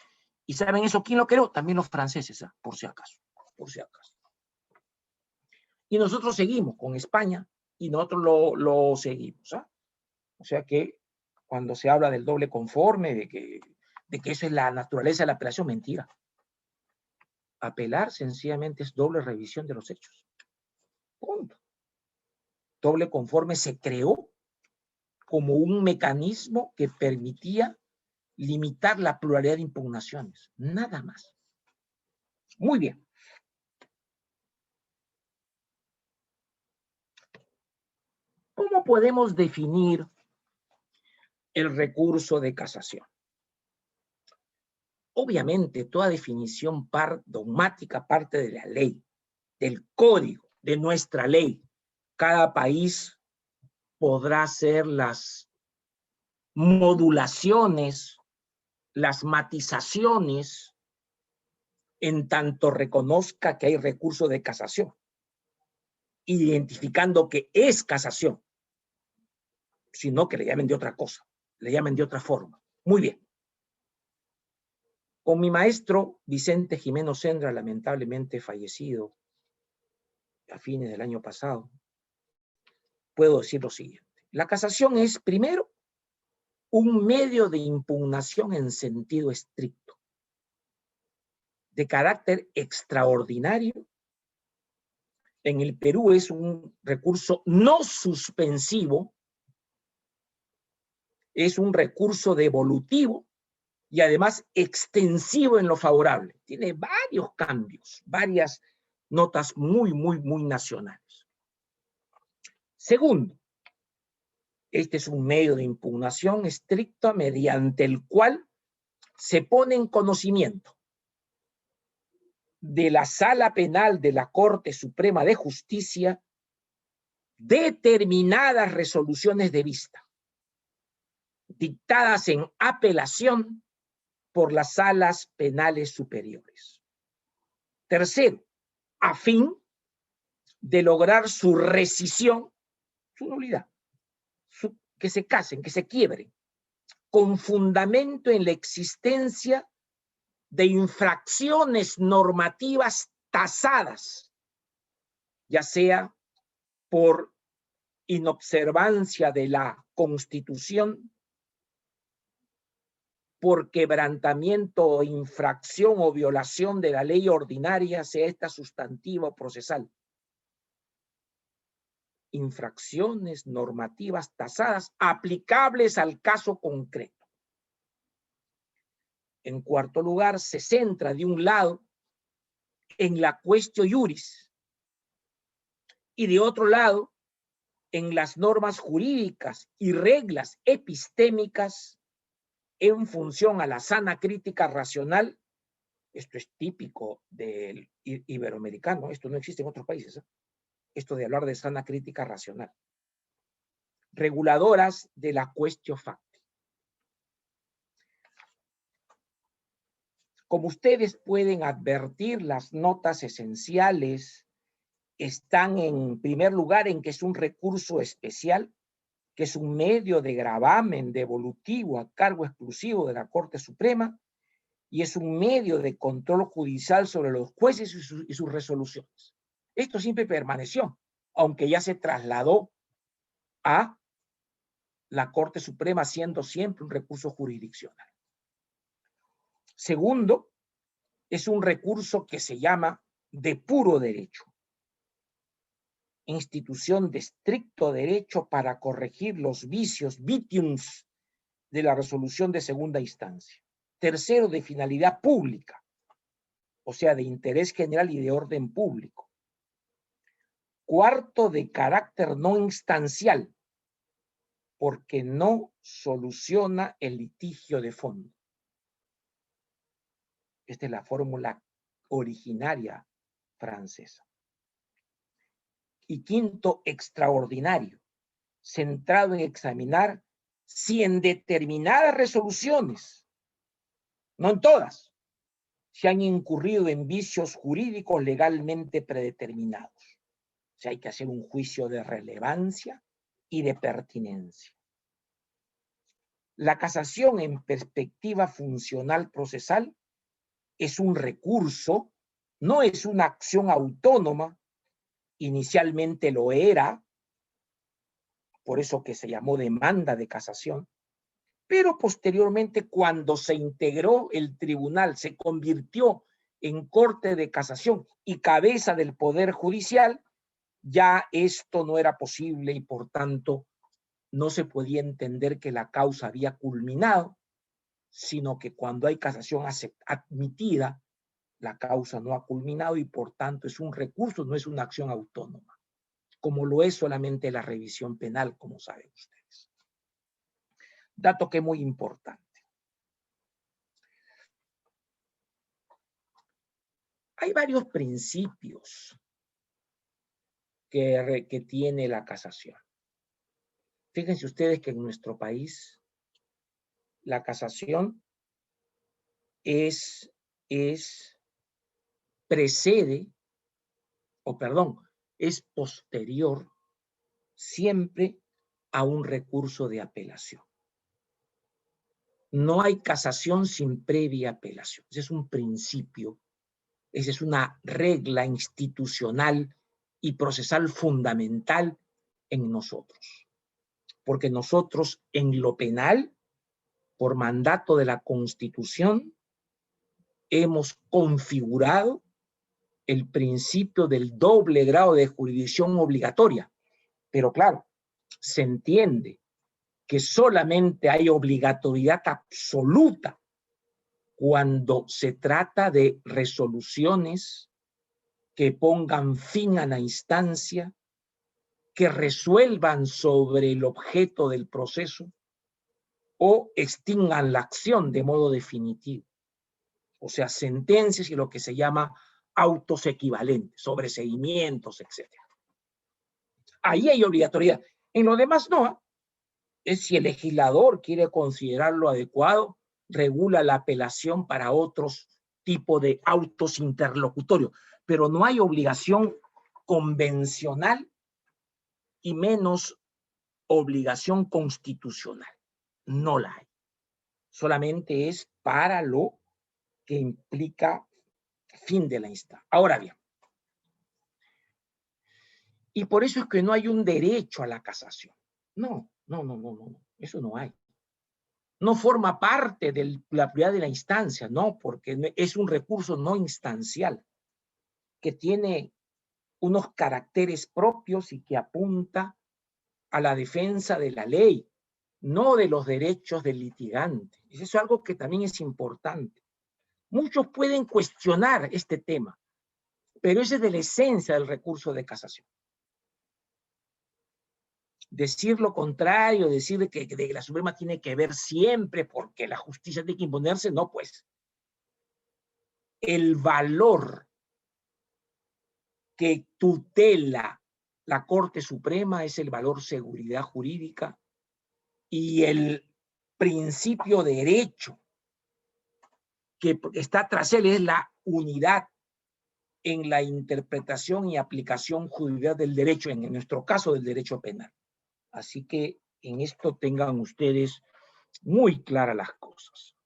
¿Y saben eso quién lo creó? También los franceses, por si acaso. Por si acaso. Y nosotros seguimos con España y nosotros lo seguimos. O sea que cuando se habla del doble conforme, de que eso es la naturaleza de la apelación, mentira. Apelar sencillamente es doble revisión de los hechos. Punto. Doble conforme se creó como un mecanismo que permitía limitar la pluralidad de impugnaciones. Nada más. Muy bien. ¿Cómo podemos definir el recurso de casación? Obviamente, toda definición dogmática parte de la ley, del código, de nuestra ley. Cada país podrá hacer las modulaciones, las matizaciones, en tanto reconozca que hay recurso de casación, identificando que es casación, sino que le llamen de otra cosa, le llamen de otra forma. Muy bien. Con mi maestro Vicente Jimeno Sendra, lamentablemente fallecido a fines del año pasado, puedo decir lo siguiente. La casación es, primero, un medio de impugnación en sentido estricto, de carácter extraordinario. En el Perú es un recurso no suspensivo, es un recurso devolutivo y además extensivo en lo favorable. Tiene varios cambios, varias notas muy nacionales. Segundo, este es un medio de impugnación estricta mediante el cual se pone en conocimiento de la Sala Penal de la Corte Suprema de Justicia determinadas resoluciones de vista, dictadas en apelación por las salas penales superiores. Tercero, a fin de lograr su rescisión, su nulidad, que se casen, que se quiebren, con fundamento en la existencia de infracciones normativas tasadas, ya sea por inobservancia de la Constitución, por quebrantamiento o infracción o violación de la ley ordinaria, sea esta sustantiva o procesal. Infracciones normativas tasadas aplicables al caso concreto. En cuarto lugar, se centra de un lado en la quaestio iuris y de otro lado en las normas jurídicas y reglas epistémicas en función a la sana crítica racional. Esto es típico del iberoamericano, esto no existe en otros países, esto de hablar de sana crítica racional. Reguladoras de la quaestio facti. Como ustedes pueden advertir, las notas esenciales están en primer lugar en que es un recurso especial, que es un medio de gravamen devolutivo a cargo exclusivo de la Corte Suprema y es un medio de control judicial sobre los jueces y sus resoluciones. Esto siempre permaneció, aunque ya se trasladó a la Corte Suprema siendo siempre un recurso jurisdiccional. Segundo, es un recurso que se llama de puro derecho. Institución de estricto derecho para corregir los vicios, vitiums, de la resolución de segunda instancia. Tercero, de finalidad pública, o sea, de interés general y de orden público. Cuarto, de carácter no instancial, porque no soluciona el litigio de fondo. Esta es la fórmula originaria francesa. Y quinto, extraordinario, centrado en examinar si en determinadas resoluciones, no en todas, se han incurrido en vicios jurídicos legalmente predeterminados. O sea, hay que hacer un juicio de relevancia y de pertinencia. La casación en perspectiva funcional procesal es un recurso, no es una acción autónoma. Inicialmente lo era, por eso que se llamó demanda de casación, pero posteriormente, cuando se integró el tribunal, se convirtió en corte de casación y cabeza del Poder Judicial, ya esto no era posible y por tanto no se podía entender que la causa había culminado, sino que cuando hay casación admitida, la causa no ha culminado y por tanto es un recurso, no es una acción autónoma, como lo es solamente la revisión penal, como saben ustedes. Dato que es muy importante. Hay varios principios que tiene la casación. Fíjense ustedes que en nuestro país la casación es posterior siempre a un recurso de apelación. No hay casación sin previa apelación. Ese es un principio, esa es una regla institucional y procesal fundamental en nosotros. Porque nosotros en lo penal, por mandato de la Constitución, hemos configurado el principio del doble grado de jurisdicción obligatoria. Pero claro, se entiende que solamente hay obligatoriedad absoluta cuando se trata de resoluciones que pongan fin a la instancia, que resuelvan sobre el objeto del proceso o extingan la acción de modo definitivo. O sea, sentencias y lo que se llama autos equivalentes, sobreseimientos, etc. Ahí hay obligatoriedad. En lo demás no. Es si el legislador quiere considerarlo adecuado, regula la apelación para otros tipos de autos interlocutorios, pero no hay obligación convencional y menos obligación constitucional. No la hay. Solamente es para lo que implica fin de la instancia. Ahora bien, y por eso es que no hay un derecho a la casación. No, eso no hay. No forma parte de la prioridad de la instancia, no, porque es un recurso no instancial que tiene unos caracteres propios y que apunta a la defensa de la ley, no de los derechos del litigante. Eso es algo que también es importante. Muchos pueden cuestionar este tema, pero esa es de la esencia del recurso de casación. Decir lo contrario, decir que la Suprema tiene que ver siempre porque la justicia tiene que imponerse, no, pues. El valor que tutela la Corte Suprema es el valor seguridad jurídica y el principio de derecho que está tras él es la unidad en la interpretación y aplicación judicial del derecho, en nuestro caso del derecho penal. Así que en esto tengan ustedes muy claras las cosas.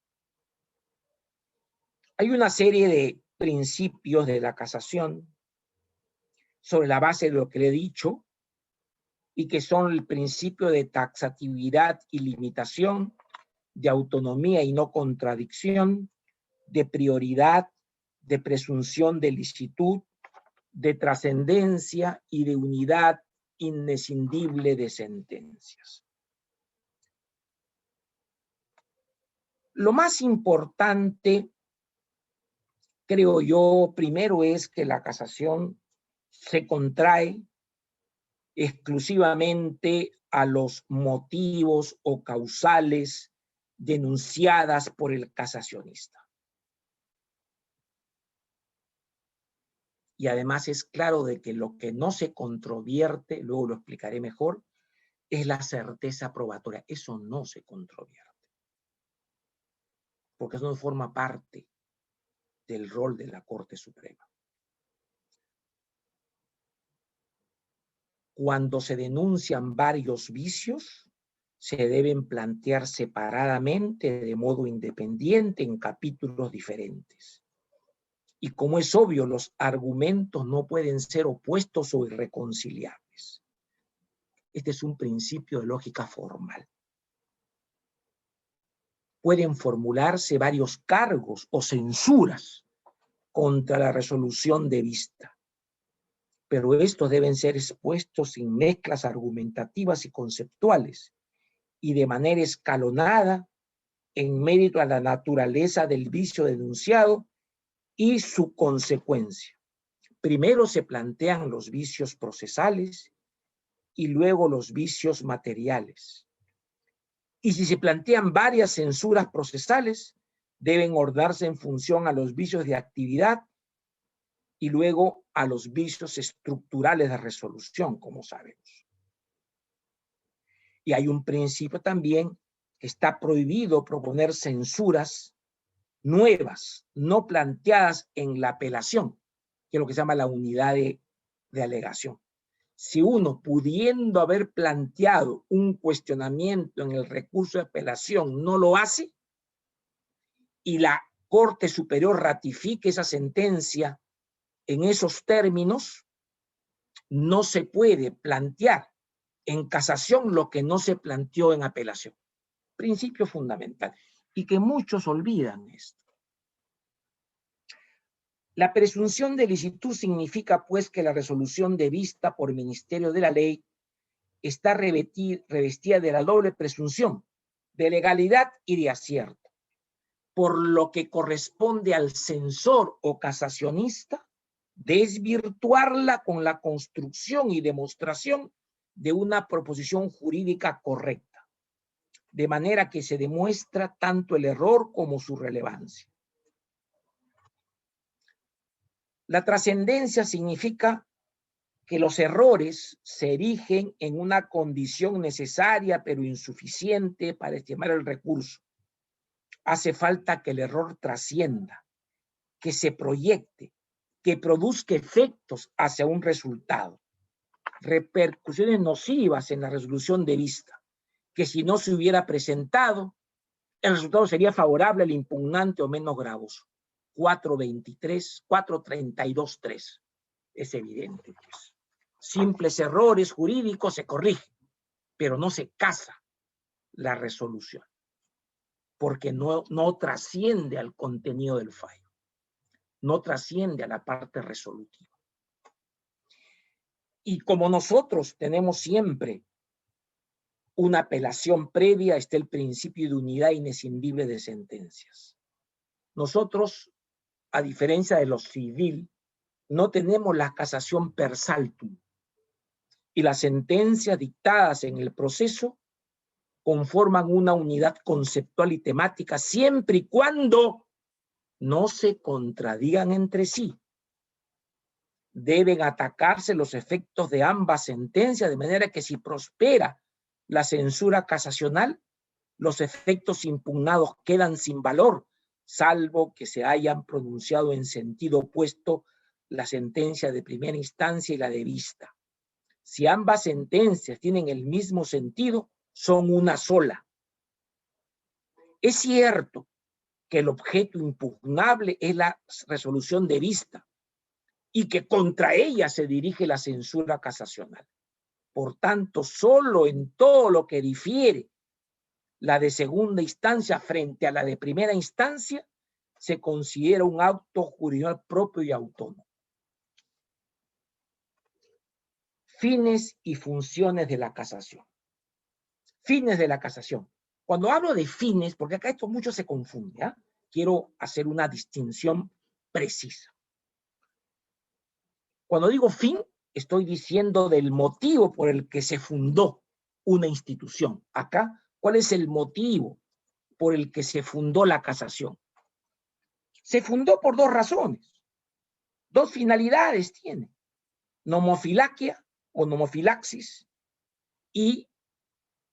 Hay una serie de principios de la casación sobre la base de lo que le he dicho y que son el principio de taxatividad y limitación, de autonomía y no contradicción, de prioridad, de presunción de licitud, de trascendencia y de unidad inescindible de sentencias. Lo más importante, creo yo, primero es que la casación se contrae exclusivamente a los motivos o causales denunciadas por el casacionista. Y además es claro de que lo que no se controvierte, luego lo explicaré mejor, es la certeza probatoria. Eso no se controvierte, porque eso no forma parte del rol de la Corte Suprema. Cuando se denuncian varios vicios, se deben plantear separadamente, de modo independiente, en capítulos diferentes. Y como es obvio, los argumentos no pueden ser opuestos o irreconciliables. Este es un principio de lógica formal. Pueden formularse varios cargos o censuras contra la resolución de vista, pero estos deben ser expuestos sin mezclas argumentativas y conceptuales y de manera escalonada en mérito a la naturaleza del vicio denunciado y su consecuencia. Primero se plantean los vicios procesales y luego los vicios materiales. Y si se plantean varias censuras procesales, deben ordenarse en función a los vicios de actividad y luego a los vicios estructurales de resolución, como sabemos. Y hay un principio también que está prohibido proponer censuras nuevas, no planteadas en la apelación, que es lo que se llama la unidad de alegación. Si uno, pudiendo haber planteado un cuestionamiento en el recurso de apelación, no lo hace, y la Corte Superior ratifique esa sentencia en esos términos, no se puede plantear en casación lo que no se planteó en apelación. Principio fundamental, y que muchos olvidan esto. La presunción de licitud significa, pues, que la resolución de vista por ministerio de la ley está revestida de la doble presunción de legalidad y de acierto, por lo que corresponde al censor o casacionista desvirtuarla con la construcción y demostración de una proposición jurídica correcta, de manera que se demuestra tanto el error como su relevancia. La trascendencia significa que los errores se erigen en una condición necesaria pero insuficiente para estimar el recurso. Hace falta que el error trascienda, que se proyecte, que produzca efectos hacia un resultado, repercusiones nocivas en la resolución de vista, que si no se hubiera presentado, el resultado sería favorable al impugnante o menos gravoso. 432.3. Es evidente, pues. Simples errores jurídicos se corrigen, pero no se casa la resolución, porque no trasciende al contenido del fallo, no trasciende a la parte resolutiva. Y como nosotros tenemos siempre una apelación previa, está el principio de unidad inescindible de sentencias. Nosotros, a diferencia de lo civil, no tenemos la casación per saltum, y las sentencias dictadas en el proceso conforman una unidad conceptual y temática siempre y cuando no se contradigan entre sí. Deben atacarse los efectos de ambas sentencias, de manera que si prospera la censura casacional, los efectos impugnados quedan sin valor, salvo que se hayan pronunciado en sentido opuesto la sentencia de primera instancia y la de vista. Si ambas sentencias tienen el mismo sentido, son una sola. Es cierto que el objeto impugnable es la resolución de vista y que contra ella se dirige la censura casacional. Por tanto, solo en todo lo que difiere la de segunda instancia frente a la de primera instancia se considera un acto jurisdiccional propio y autónomo. Fines y funciones de la casación. Fines de la casación. Cuando hablo de fines, porque acá esto mucho se confunde, ¿eh? Quiero hacer una distinción precisa. Cuando digo fin, estoy diciendo del motivo por el que se fundó una institución. Acá, ¿cuál es el motivo por el que se fundó la casación? Se fundó por dos razones. Dos finalidades tiene. Nomofilaquia o nomofilaxis y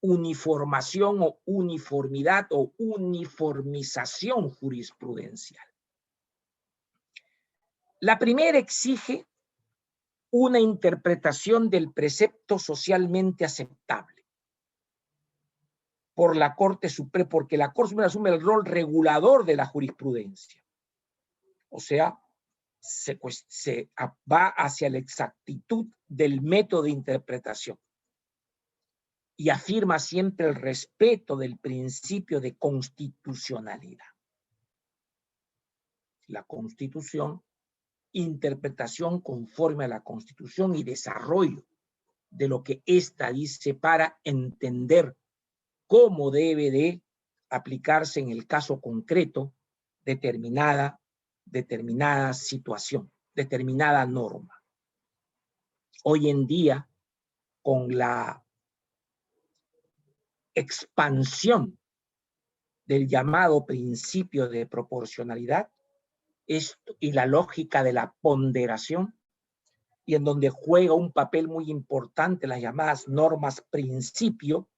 uniformación o uniformidad o uniformización jurisprudencial. La primera exige una interpretación del precepto socialmente aceptable por la Corte Suprema, porque la Corte Suprema asume el rol regulador de la jurisprudencia. O sea, se va hacia la exactitud del método de interpretación y afirma siempre el respeto del principio de constitucionalidad. La Constitución, interpretación conforme a la Constitución y desarrollo de lo que ésta dice para entender cómo debe de aplicarse en el caso concreto determinada situación, determinada norma. Hoy en día, con la expansión del llamado principio de proporcionalidad y la lógica de la ponderación, y en donde juega un papel muy importante las llamadas normas principio,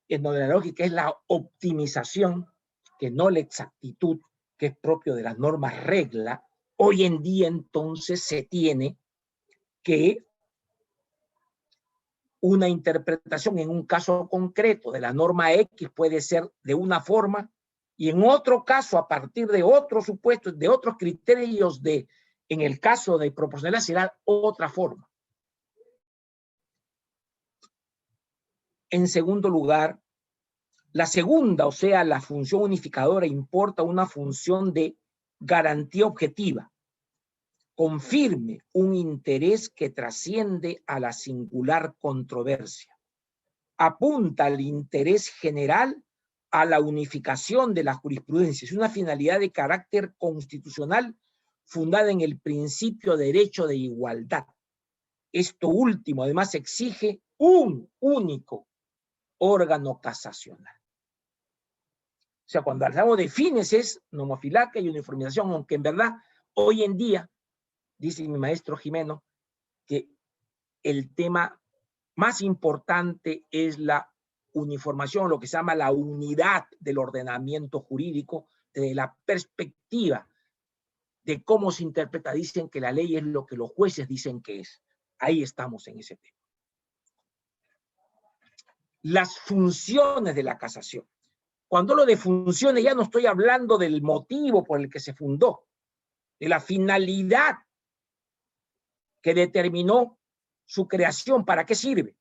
en donde la lógica es la optimización, que no la exactitud, que es propio de las normas regla. Hoy en día entonces se tiene que una interpretación en un caso concreto de la norma X puede ser de una forma y en otro caso, a partir de otros supuestos, de otros criterios en el caso de proporcionalidad será otra forma. En segundo lugar, la segunda, o sea, la función unificadora, importa una función de garantía objetiva, confirme un interés que trasciende a la singular controversia, apunta al interés general, a la unificación de la jurisprudencia. Es una finalidad de carácter constitucional fundada en el principio de derecho de igualdad. Esto último, además, exige un único órgano casacional. O sea, cuando hablamos de fines es nomofilaca y uniformización, aunque en verdad hoy en día, dice mi maestro Jimeno, que el tema más importante es la uniformación, lo que se llama la unidad del ordenamiento jurídico desde la perspectiva de cómo se interpreta. Dicen que la ley es lo que los jueces dicen que es. Ahí estamos en ese tema. Las funciones de la casación. Cuando hablo de funciones ya no estoy hablando del motivo por el que se fundó, de la finalidad que determinó su creación, ¿para qué sirve?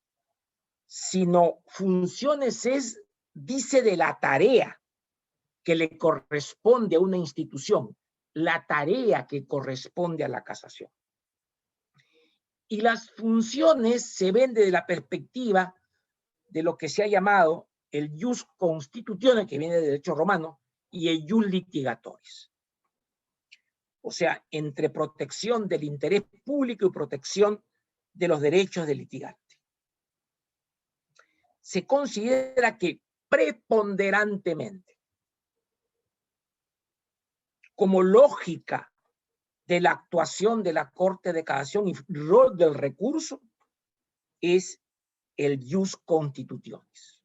Sino funciones dice de la tarea que le corresponde a una institución, la tarea que corresponde a la casación. Y las funciones se ven desde la perspectiva de lo que se ha llamado el ius constitutionis, que viene del derecho romano, y el ius litigatoris. O sea, entre protección del interés público y protección de los derechos del litigante. Se considera que preponderantemente, como lógica de la actuación de la Corte de Casación y rol del recurso, es el ius constitutionis.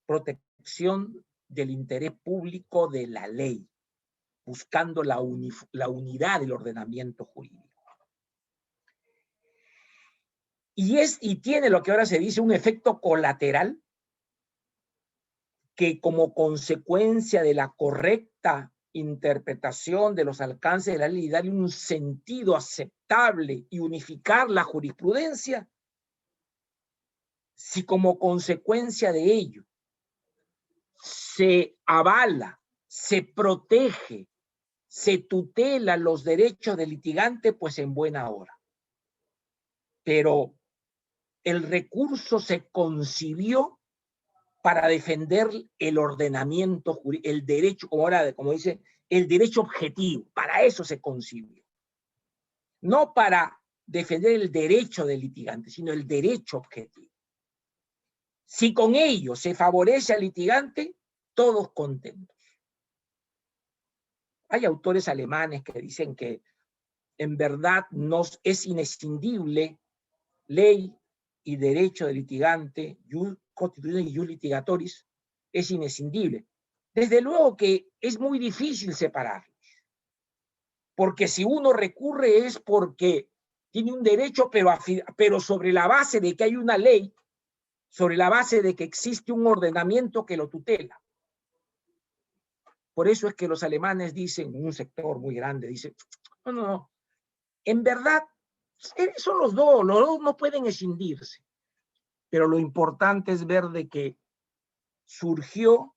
Protección del interés público de la ley, buscando la unidad del ordenamiento jurídico. Y tiene lo que ahora se dice un efecto colateral que, como consecuencia de la correcta interpretación de los alcances de la ley y darle un sentido aceptable y unificar la jurisprudencia, si como consecuencia de ello se avala, se protege, se tutela los derechos del litigante, pues en buena hora. Pero el recurso se concibió para defender el ordenamiento jurídico, el derecho, como dice, el derecho objetivo. Para eso se concibió. No para defender el derecho del litigante, sino el derecho objetivo. Si con ello se favorece al litigante, todos contentos. Hay autores alemanes que dicen que en verdad es inescindible ley y derecho del litigante, constituciones y jus litigatoris es inescindible. Desde luego que es muy difícil separarlos, porque si uno recurre es porque tiene un derecho, pero sobre la base de que hay una ley, sobre la base de que existe un ordenamiento que lo tutela. Por eso es que los alemanes dicen, un sector muy grande, dice, no, en verdad son los dos no pueden escindirse. Pero lo importante es ver de que surgió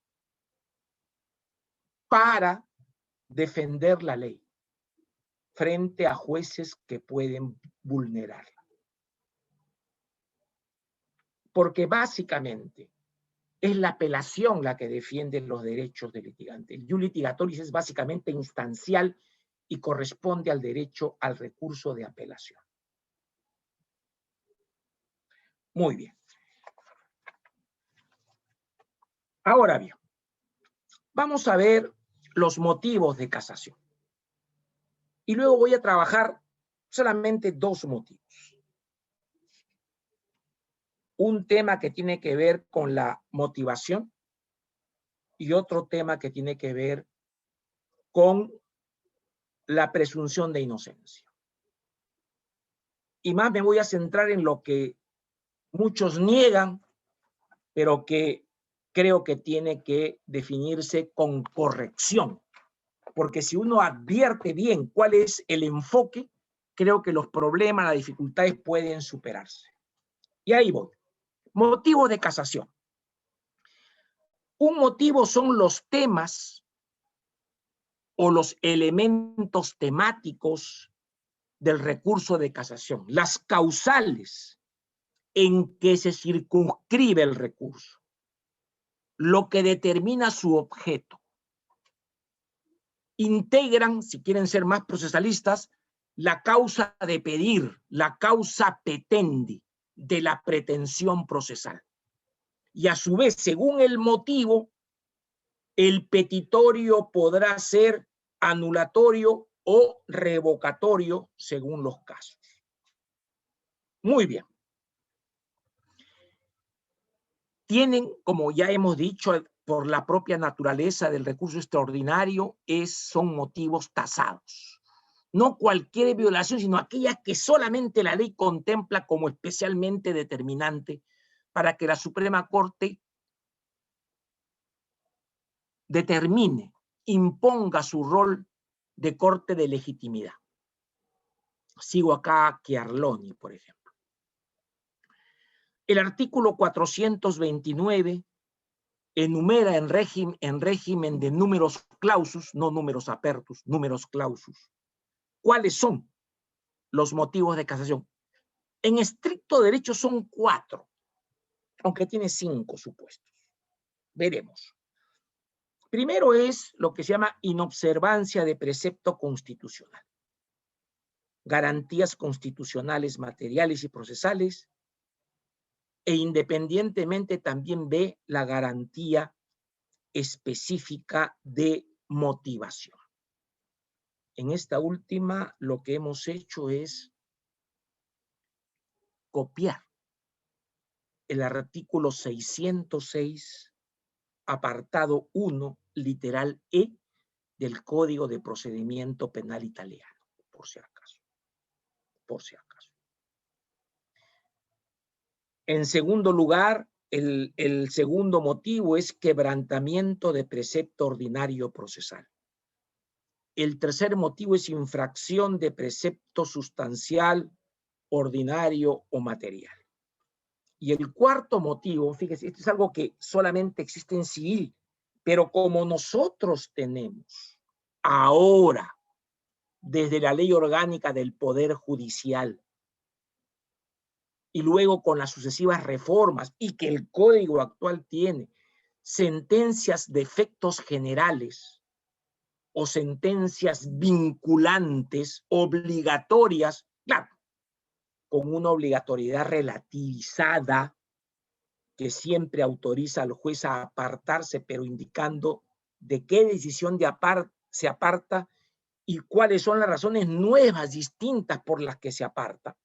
para defender la ley frente a jueces que pueden vulnerarla. Porque básicamente es la apelación la que defiende los derechos del litigante. El jus litigatoris es básicamente instancial y corresponde al derecho al recurso de apelación. Muy bien. Ahora bien, vamos a ver los motivos de casación. Y luego voy a trabajar solamente dos motivos. Un tema que tiene que ver con la motivación y otro tema que tiene que ver con la presunción de inocencia. Y más me voy a centrar en lo que muchos niegan, pero que creo que tiene que definirse con corrección. Porque si uno advierte bien cuál es el enfoque, creo que los problemas, las dificultades pueden superarse. Y ahí voy. Motivo de casación. Un motivo son los temas o los elementos temáticos del recurso de casación, las causales en que se circunscribe el recurso, lo que determina su objeto. Integran, si quieren ser más procesalistas, la causa de pedir, la causa petendi de la pretensión procesal. Y a su vez, según el motivo, el petitorio podrá ser anulatorio o revocatorio según los casos. Muy bien. Tienen, como ya hemos dicho, por la propia naturaleza del recurso extraordinario, son motivos tasados. No cualquier violación, sino aquella que solamente la ley contempla como especialmente determinante para que la Suprema Corte determine, imponga su rol de corte de legitimidad. Sigo acá a Chiarloni, por ejemplo. El artículo 429 enumera en régimen de numerus clausus, no numerus apertus, numerus clausus, cuáles son los motivos de casación. En estricto derecho son 4, aunque tiene 5 supuestos. Veremos. Primero es lo que se llama inobservancia de precepto constitucional. Garantías constitucionales materiales y procesales, e independientemente también ve la garantía específica de motivación. En esta última, lo que hemos hecho es copiar el artículo 606, apartado 1, literal E, del Código de Procedimiento Penal italiano, por si acaso. Por si acaso. En segundo lugar, el segundo motivo es quebrantamiento de precepto ordinario procesal. El tercer motivo es infracción de precepto sustancial, ordinario o material. Y el cuarto motivo, fíjese, esto es algo que solamente existe en civil, pero como nosotros tenemos ahora, desde la ley orgánica del Poder Judicial, y luego con las sucesivas reformas, y que el Código actual tiene sentencias de efectos generales o sentencias vinculantes, obligatorias, claro, con una obligatoriedad relativizada que siempre autoriza al juez a apartarse, pero indicando de qué decisión se aparta y cuáles son las razones nuevas, distintas por las que se aparta.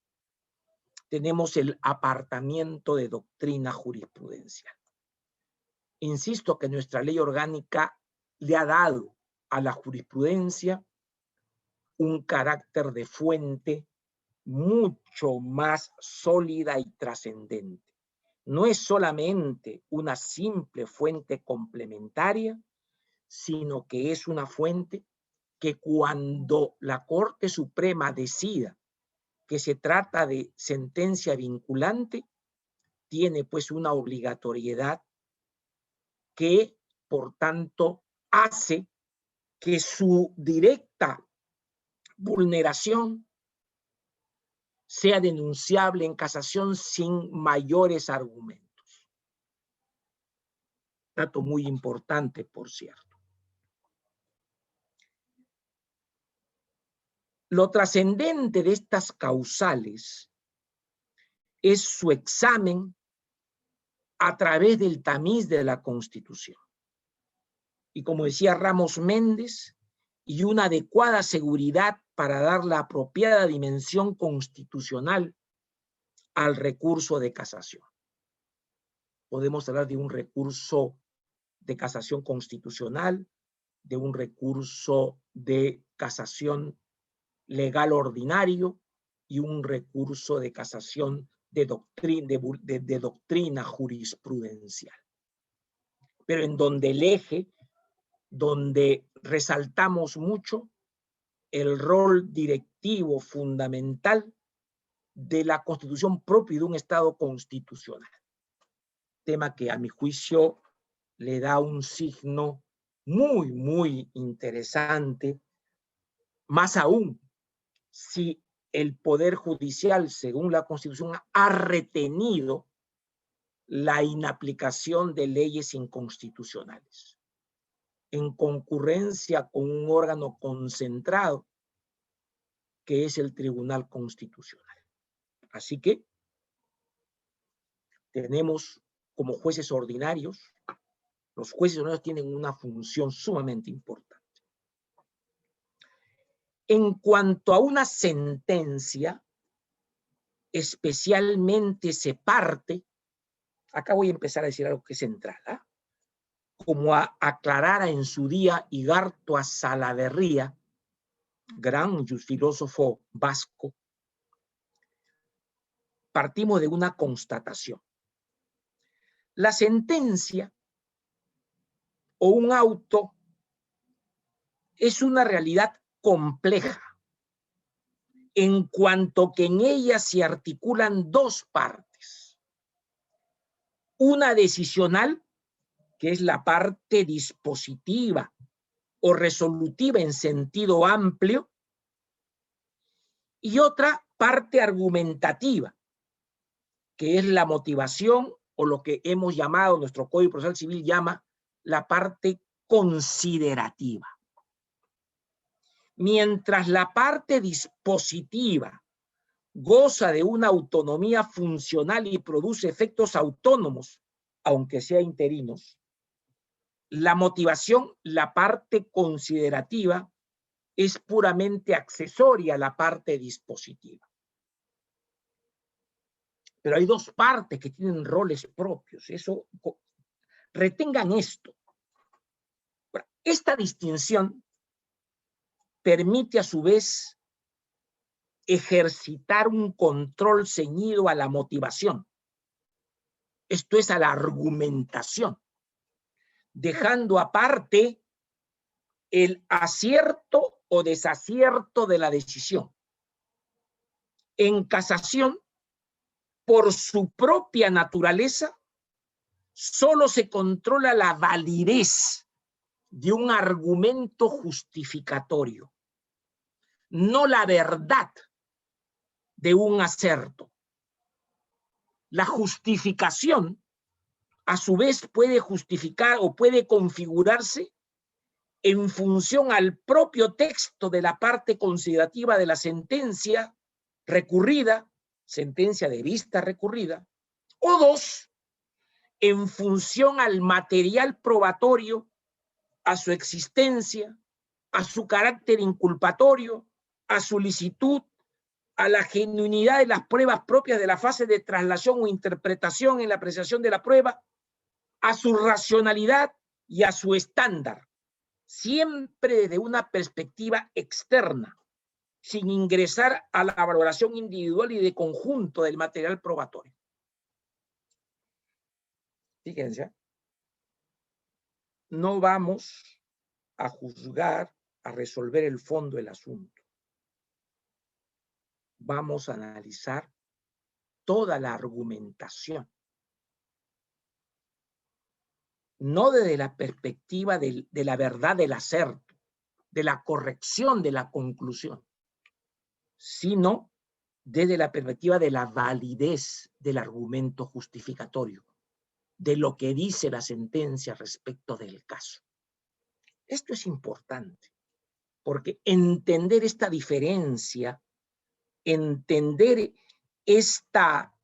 tenemos el apartamiento de doctrina jurisprudencial. Insisto que nuestra ley orgánica le ha dado a la jurisprudencia un carácter de fuente mucho más sólida y trascendente. No es solamente una simple fuente complementaria, sino que es una fuente que cuando la Corte Suprema decida que se trata de sentencia vinculante, tiene pues una obligatoriedad que, por tanto, hace que su directa vulneración sea denunciable en casación sin mayores argumentos. Dato muy importante, por cierto. Lo trascendente de estas causales es su examen a través del tamiz de la Constitución. Y como decía Ramos Méndez, y una adecuada seguridad para dar la apropiada dimensión constitucional al recurso de casación. Podemos hablar de un recurso de casación constitucional, de un recurso de casación legal ordinario y un recurso de casación de doctrina jurisprudencial. Pero en donde el eje, donde resaltamos mucho el rol directivo fundamental de la constitución propia de un Estado constitucional. Tema que a mi juicio le da un signo muy, muy interesante, más aún si el Poder Judicial, según la Constitución, ha retenido la inaplicación de leyes inconstitucionales, en concurrencia con un órgano concentrado que es el Tribunal Constitucional. Así que tenemos como jueces ordinarios, los jueces ordinarios tienen una función sumamente importante. En cuanto a una sentencia, especialmente se parte, acá voy a empezar a decir algo que es central, como aclarara en su día Igartua Salaverría, gran filósofo vasco, partimos de una constatación. La sentencia o un auto es una realidad compleja en cuanto que en ella se articulan dos partes. Una decisional, que es la parte dispositiva o resolutiva en sentido amplio, y otra parte argumentativa, que es la motivación o lo que hemos llamado, nuestro Código Procesal Civil llama la parte considerativa. Mientras la parte dispositiva goza de una autonomía funcional y produce efectos autónomos, aunque sea interinos, la motivación, la parte considerativa, es puramente accesoria a la parte dispositiva. Pero hay dos partes que tienen roles propios. Eso, retengan esto. Esta distinción permite a su vez ejercitar un control ceñido a la motivación. Esto es a la argumentación, dejando aparte el acierto o desacierto de la decisión. En casación, por su propia naturaleza, solo se controla la validez de un argumento justificatorio, no la verdad de un acerto. La justificación, a su vez, puede justificar o puede configurarse en función al propio texto de la parte considerativa de la sentencia recurrida, sentencia de vista recurrida, o dos, en función al material probatorio, a su existencia, a su carácter inculpatorio, a su licitud, a la genuinidad de las pruebas propias de la fase de traslación o interpretación en la apreciación de la prueba, a su racionalidad y a su estándar, siempre desde una perspectiva externa, sin ingresar a la valoración individual y de conjunto del material probatorio. Fíjense, no vamos a juzgar, a resolver el fondo del asunto. Vamos a analizar toda la argumentación. No desde la perspectiva de la verdad del acerto, de la corrección de la conclusión, sino desde la perspectiva de la validez del argumento justificatorio, de lo que dice la sentencia respecto del caso. Esto es importante, porque entender esta diferencia, entender esta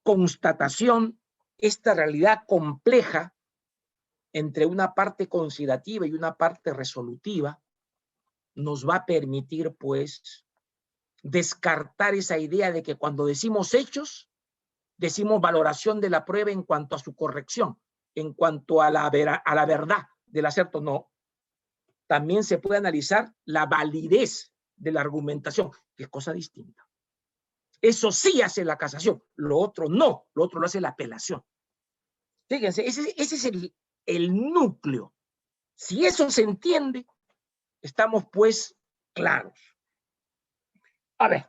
constatación, esta realidad compleja entre una parte considerativa y una parte resolutiva, nos va a permitir, pues, descartar esa idea de que cuando decimos hechos, decimos valoración de la prueba en cuanto a su corrección, en cuanto a la verdad del acerto. No. También se puede analizar la validez de la argumentación, que es cosa distinta. Eso sí hace la casación, lo otro no, lo otro lo hace la apelación. Fíjense, ese es el núcleo. Si eso se entiende, estamos pues claros. A ver,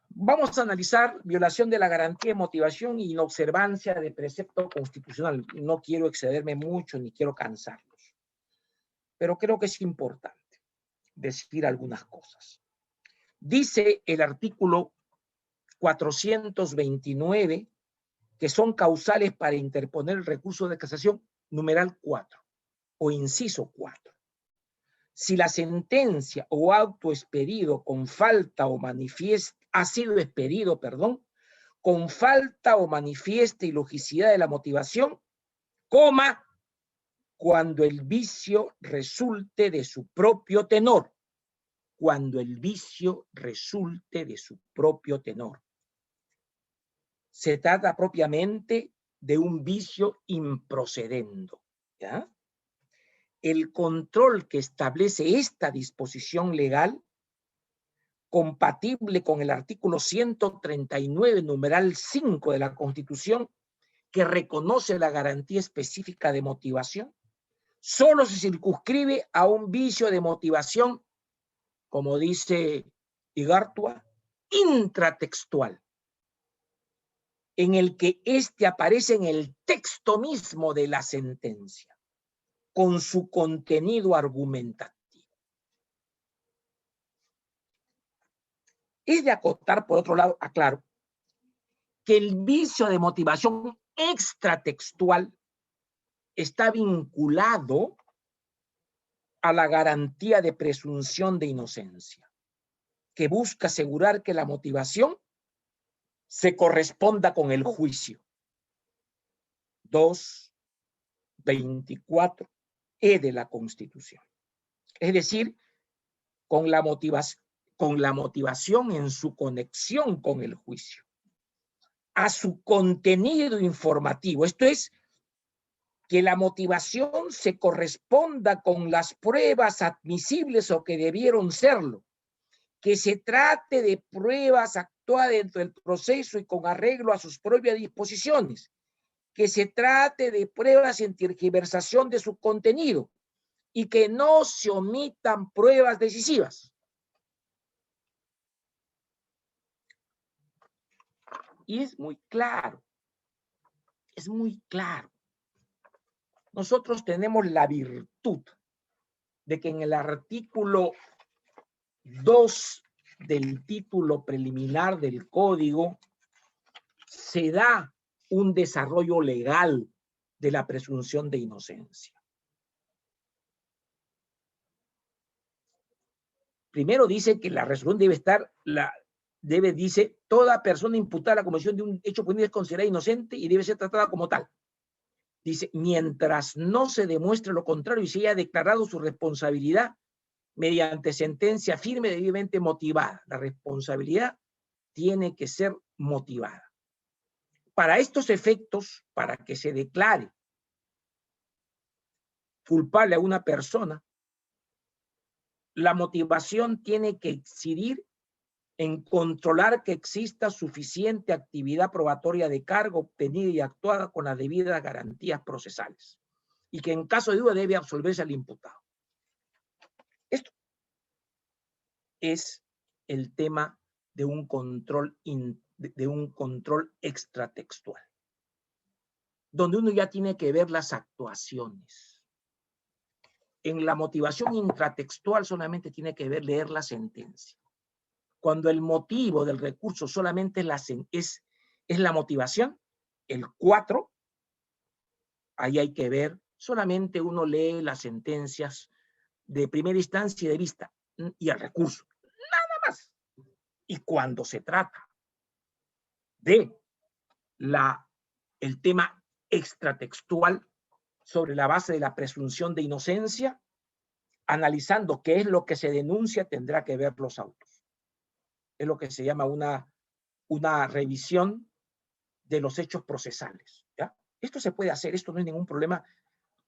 vamos a analizar violación de la garantía de motivación y inobservancia de precepto constitucional. No quiero excederme mucho ni quiero cansarlos, pero creo que es importante decir algunas cosas. Dice el artículo 429 que son causales para interponer el recurso de casación, numeral 4 o inciso 4. Si la sentencia o auto expedido con falta o ha sido expedido, con falta o manifiesta ilogicidad de la motivación, cuando el vicio resulte de su propio tenor. Cuando el vicio resulte de su propio tenor. Se trata propiamente de un vicio improcedendo, ¿ya? El control que establece esta disposición legal, compatible con el artículo 139, numeral 5 de la Constitución, que reconoce la garantía específica de motivación, solo se circunscribe a un vicio de motivación, como dice Igartua, intratextual, en el que éste aparece en el texto mismo de la sentencia, con su contenido argumentativo. Es de acotar, por otro lado, aclaro, que el vicio de motivación extratextual está vinculado a la garantía de presunción de inocencia, que busca asegurar que la motivación se corresponda con el juicio. 224 de la Constitución. Es decir, con la motivación en su conexión con el juicio, a su contenido informativo. Esto es, que la motivación se corresponda con las pruebas admisibles o que debieron serlo, que se trate de pruebas actuadas dentro del proceso y con arreglo a sus propias disposiciones, que se trate de pruebas en tergiversación de su contenido y que no se omitan pruebas decisivas. Y es muy claro, es muy claro. Nosotros tenemos la virtud de que en el artículo 2 del título preliminar del Código se da un desarrollo legal de la presunción de inocencia. Primero dice que la resolución debe estar, dice, toda persona imputada a la comisión de un hecho punible es considerada inocente y debe ser tratada como tal. Dice, mientras no se demuestre lo contrario y se haya declarado su responsabilidad mediante sentencia firme debidamente motivada. La responsabilidad tiene que ser motivada. Para estos efectos, para que se declare culpable a una persona, la motivación tiene que incidir en controlar que exista suficiente actividad probatoria de cargo obtenida y actuada con las debidas garantías procesales, y que en caso de duda debe absolverse al imputado. Esto es el tema de un control extratextual, donde uno ya tiene que ver las actuaciones. En la motivación intratextual solamente tiene que leer la sentencia. Cuando el motivo del recurso solamente es la motivación, el 4, ahí hay que ver, solamente uno lee las sentencias de primera instancia y de vista y el recurso, nada más. Y cuando se trata de el tema extratextual sobre la base de la presunción de inocencia, analizando qué es lo que se denuncia, tendrá que ver los autos. Es lo que se llama una revisión de los hechos procesales, ¿ya? Esto se puede hacer, esto no es ningún problema.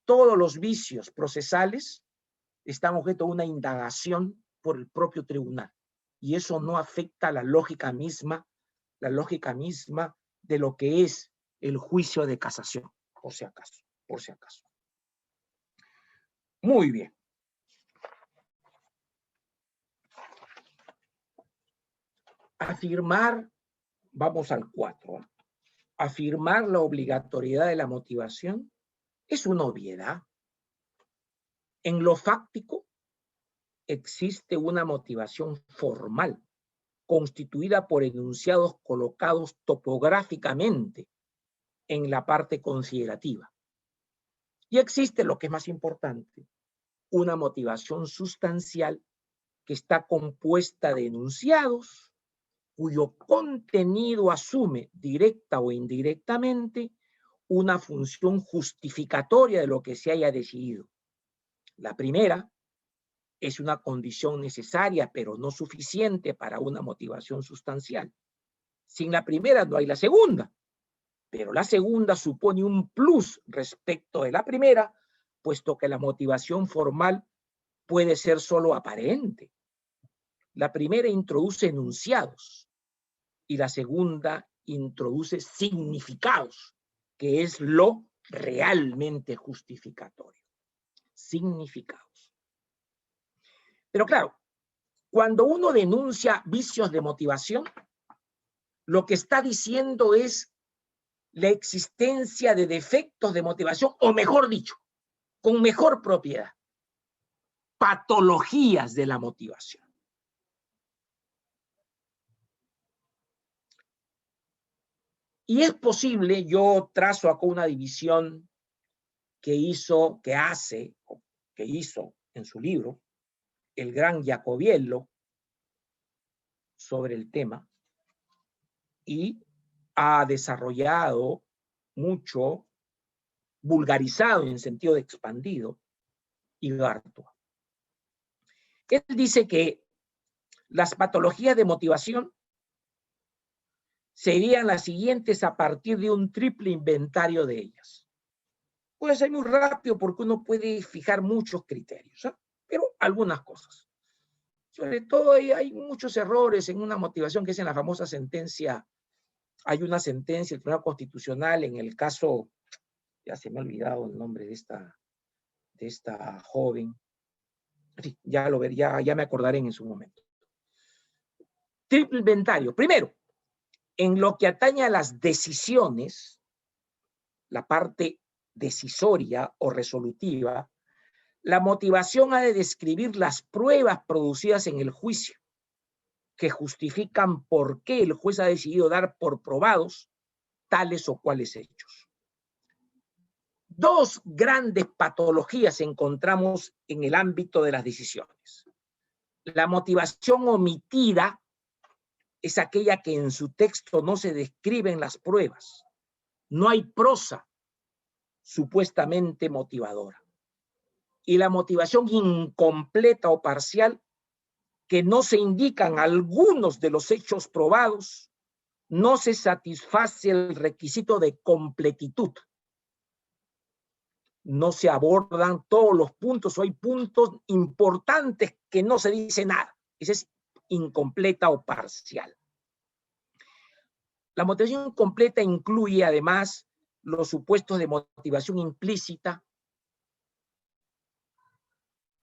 Todos los vicios procesales están objeto de una indagación por el propio tribunal, y eso no afecta a la lógica misma de lo que es el juicio de casación, por si acaso. Muy bien. Afirmar, vamos al 4, ¿eh? Afirmar la obligatoriedad de la motivación es una obviedad. En lo fáctico existe una motivación formal, constituida por enunciados colocados topográficamente en la parte considerativa. Y existe, lo que es más importante, una motivación sustancial que está compuesta de enunciados cuyo contenido asume, directa o indirectamente, una función justificatoria de lo que se haya decidido. La primera es una condición necesaria, pero no suficiente para una motivación sustancial. Sin la primera no hay la segunda, pero la segunda supone un plus respecto de la primera, puesto que la motivación formal puede ser solo aparente. La primera introduce enunciados y la segunda introduce significados, que es lo realmente justificatorio. Significados. Pero claro, cuando uno denuncia vicios de motivación, lo que está diciendo es la existencia de defectos de motivación, o mejor dicho, con mejor propiedad, patologías de la motivación. Y es posible, yo trazo acá una división que hizo en su libro el gran Jacobiello sobre el tema, y ha desarrollado mucho, vulgarizado en sentido de expandido, Igartua. Él dice que las patologías de motivación serían las siguientes a partir de un triple inventario de ellas. Puede ser muy rápido porque uno puede fijar muchos criterios, ¿eh? Pero algunas cosas. Sobre todo hay muchos errores en una motivación, que es en la famosa sentencia. Hay una sentencia del Tribunal Constitucional en el caso, ya se me ha olvidado el nombre de esta joven. Sí, ya me acordaré en su momento. Triple inventario. Primero, en lo que atañe a las decisiones, la parte decisoria o resolutiva, la motivación ha de describir las pruebas producidas en el juicio que justifican por qué el juez ha decidido dar por probados tales o cuales hechos. Dos grandes patologías encontramos en el ámbito de las decisiones. La motivación omitida es aquella que en su texto no se describen las pruebas. No hay prosa supuestamente motivadora. y la motivación incompleta o parcial, que no se indican algunos de los hechos probados, no se satisface el requisito de completitud. No se abordan todos los puntos, o hay puntos importantes que no se dice nada. Esa es incompleta o parcial. La motivación incompleta incluye además los supuestos de motivación implícita,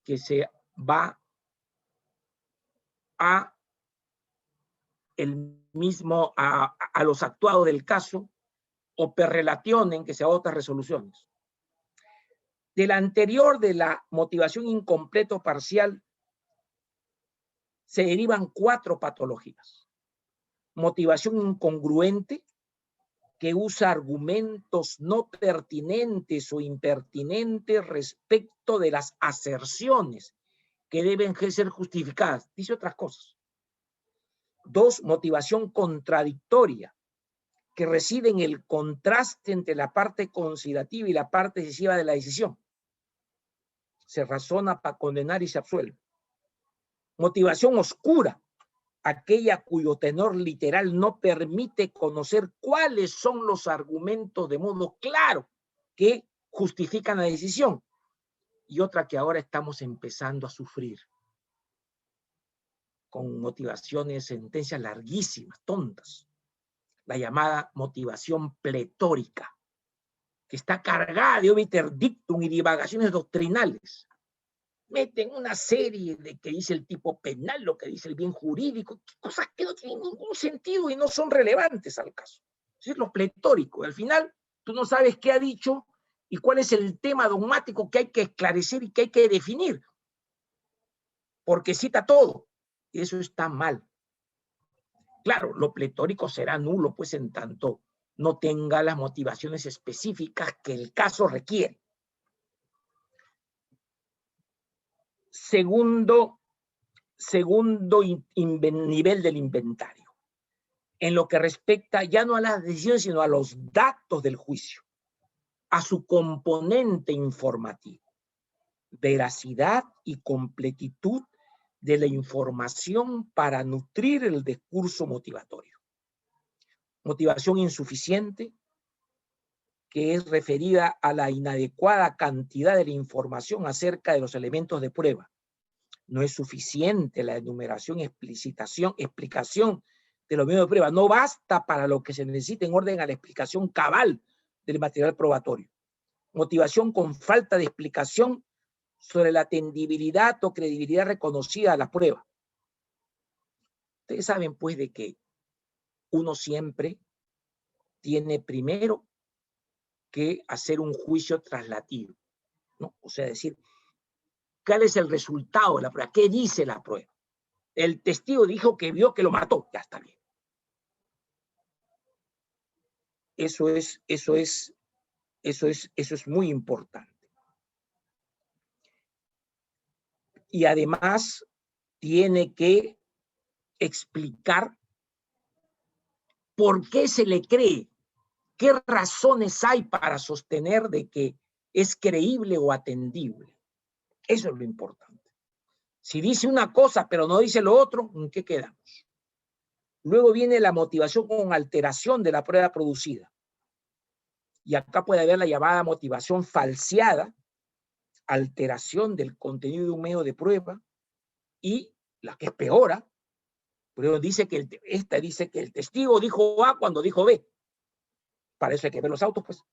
que se va a los actuados del caso, o per relationen, que se va a otras resoluciones. Del anterior, de la motivación incompleta o parcial, se derivan 4 patologías. Motivación incongruente, que usa argumentos no pertinentes o impertinentes respecto de las aserciones que deben ser justificadas. Dice otras cosas. 2, motivación contradictoria, que reside en el contraste entre la parte considerativa y la parte decisiva de la decisión. Se razona para condenar y se absuelve. Motivación oscura, aquella cuyo tenor literal no permite conocer cuáles son los argumentos de modo claro que justifican la decisión. Y otra que ahora estamos empezando a sufrir, con motivaciones, sentencias larguísimas, tontas. La llamada motivación pletórica, que está cargada de obiter dictum y divagaciones doctrinales. Meten una serie de que dice el tipo penal, lo que dice el bien jurídico, cosas que no tienen ningún sentido y no son relevantes al caso. Eso es lo pletórico. Al final, tú no sabes qué ha dicho y cuál es el tema dogmático que hay que esclarecer y que hay que definir, porque cita todo. Y eso está mal. Claro, lo pletórico será nulo, pues en tanto no tenga las motivaciones específicas que el caso requiere. Segundo nivel del inventario, en lo que respecta ya no a las decisiones, sino a los datos del juicio, a su componente informativo, veracidad y completitud de la información para nutrir el discurso motivatorio. Motivación insuficiente, que es referida a la inadecuada cantidad de la información acerca de los elementos de prueba. No es suficiente la enumeración, explicación de los medios de prueba. No basta para lo que se necesita en orden a la explicación cabal del material probatorio. Motivación con falta de explicación sobre la atendibilidad o credibilidad reconocida a la prueba. Ustedes saben, pues, de que uno siempre tiene primero que hacer un juicio traslativo, ¿no? O sea, decir, ¿cuál es el resultado de la prueba? ¿Qué dice la prueba? El testigo dijo que vio que lo mató. Ya está bien. Eso es muy importante. Y además tiene que explicar por qué se le cree, qué razones hay para sostener de que es creíble o atendible. Eso es lo importante. Si dice una cosa pero no dice lo otro, ¿en qué quedamos? Luego viene la motivación con alteración de la prueba producida. Y acá puede haber la llamada motivación falseada, alteración del contenido de un medio de prueba, y la que es peor, pero dice que el testigo dijo A cuando dijo B. Para eso hay que ver los autos, pues.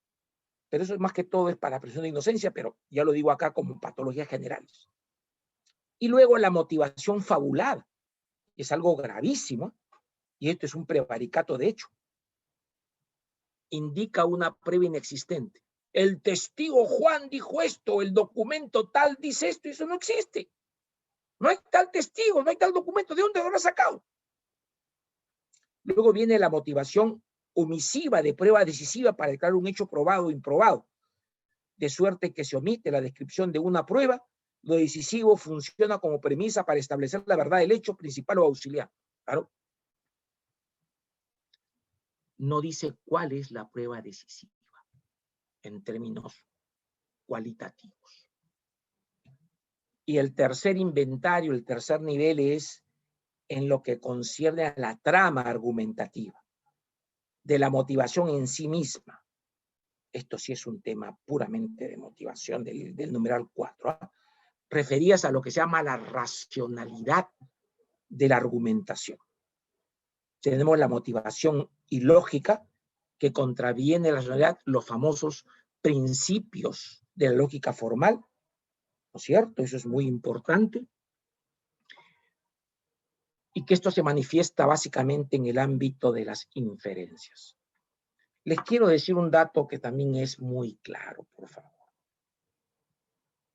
Pero eso es más que todo es para presunción de inocencia, pero ya lo digo acá como patologías generales. Y luego la motivación fabulada, es algo gravísimo, y esto es un prevaricato de hecho. Indica una prueba inexistente. El testigo Juan dijo esto, el documento tal dice esto, y eso no existe. No hay tal testigo, no hay tal documento. ¿De dónde lo habrá sacado? Luego viene la motivación omisiva de prueba decisiva para declarar un hecho probado o improbado. De suerte que se omite la descripción de una prueba, lo decisivo funciona como premisa para establecer la verdad del hecho principal o auxiliar. Claro. No dice cuál es la prueba decisiva en términos cualitativos. Y el tercer inventario, el tercer nivel es en lo que concierne a la trama argumentativa, de la motivación en sí misma. Esto sí es un tema puramente de motivación del numeral 4, ¿eh? Referidas a lo que se llama la racionalidad de la argumentación. Tenemos la motivación ilógica, que contraviene la racionalidad, los famosos principios de la lógica formal, ¿no es cierto? Eso es muy importante. Y que esto se manifiesta básicamente en el ámbito de las inferencias. Les quiero decir un dato que también es muy claro, por favor.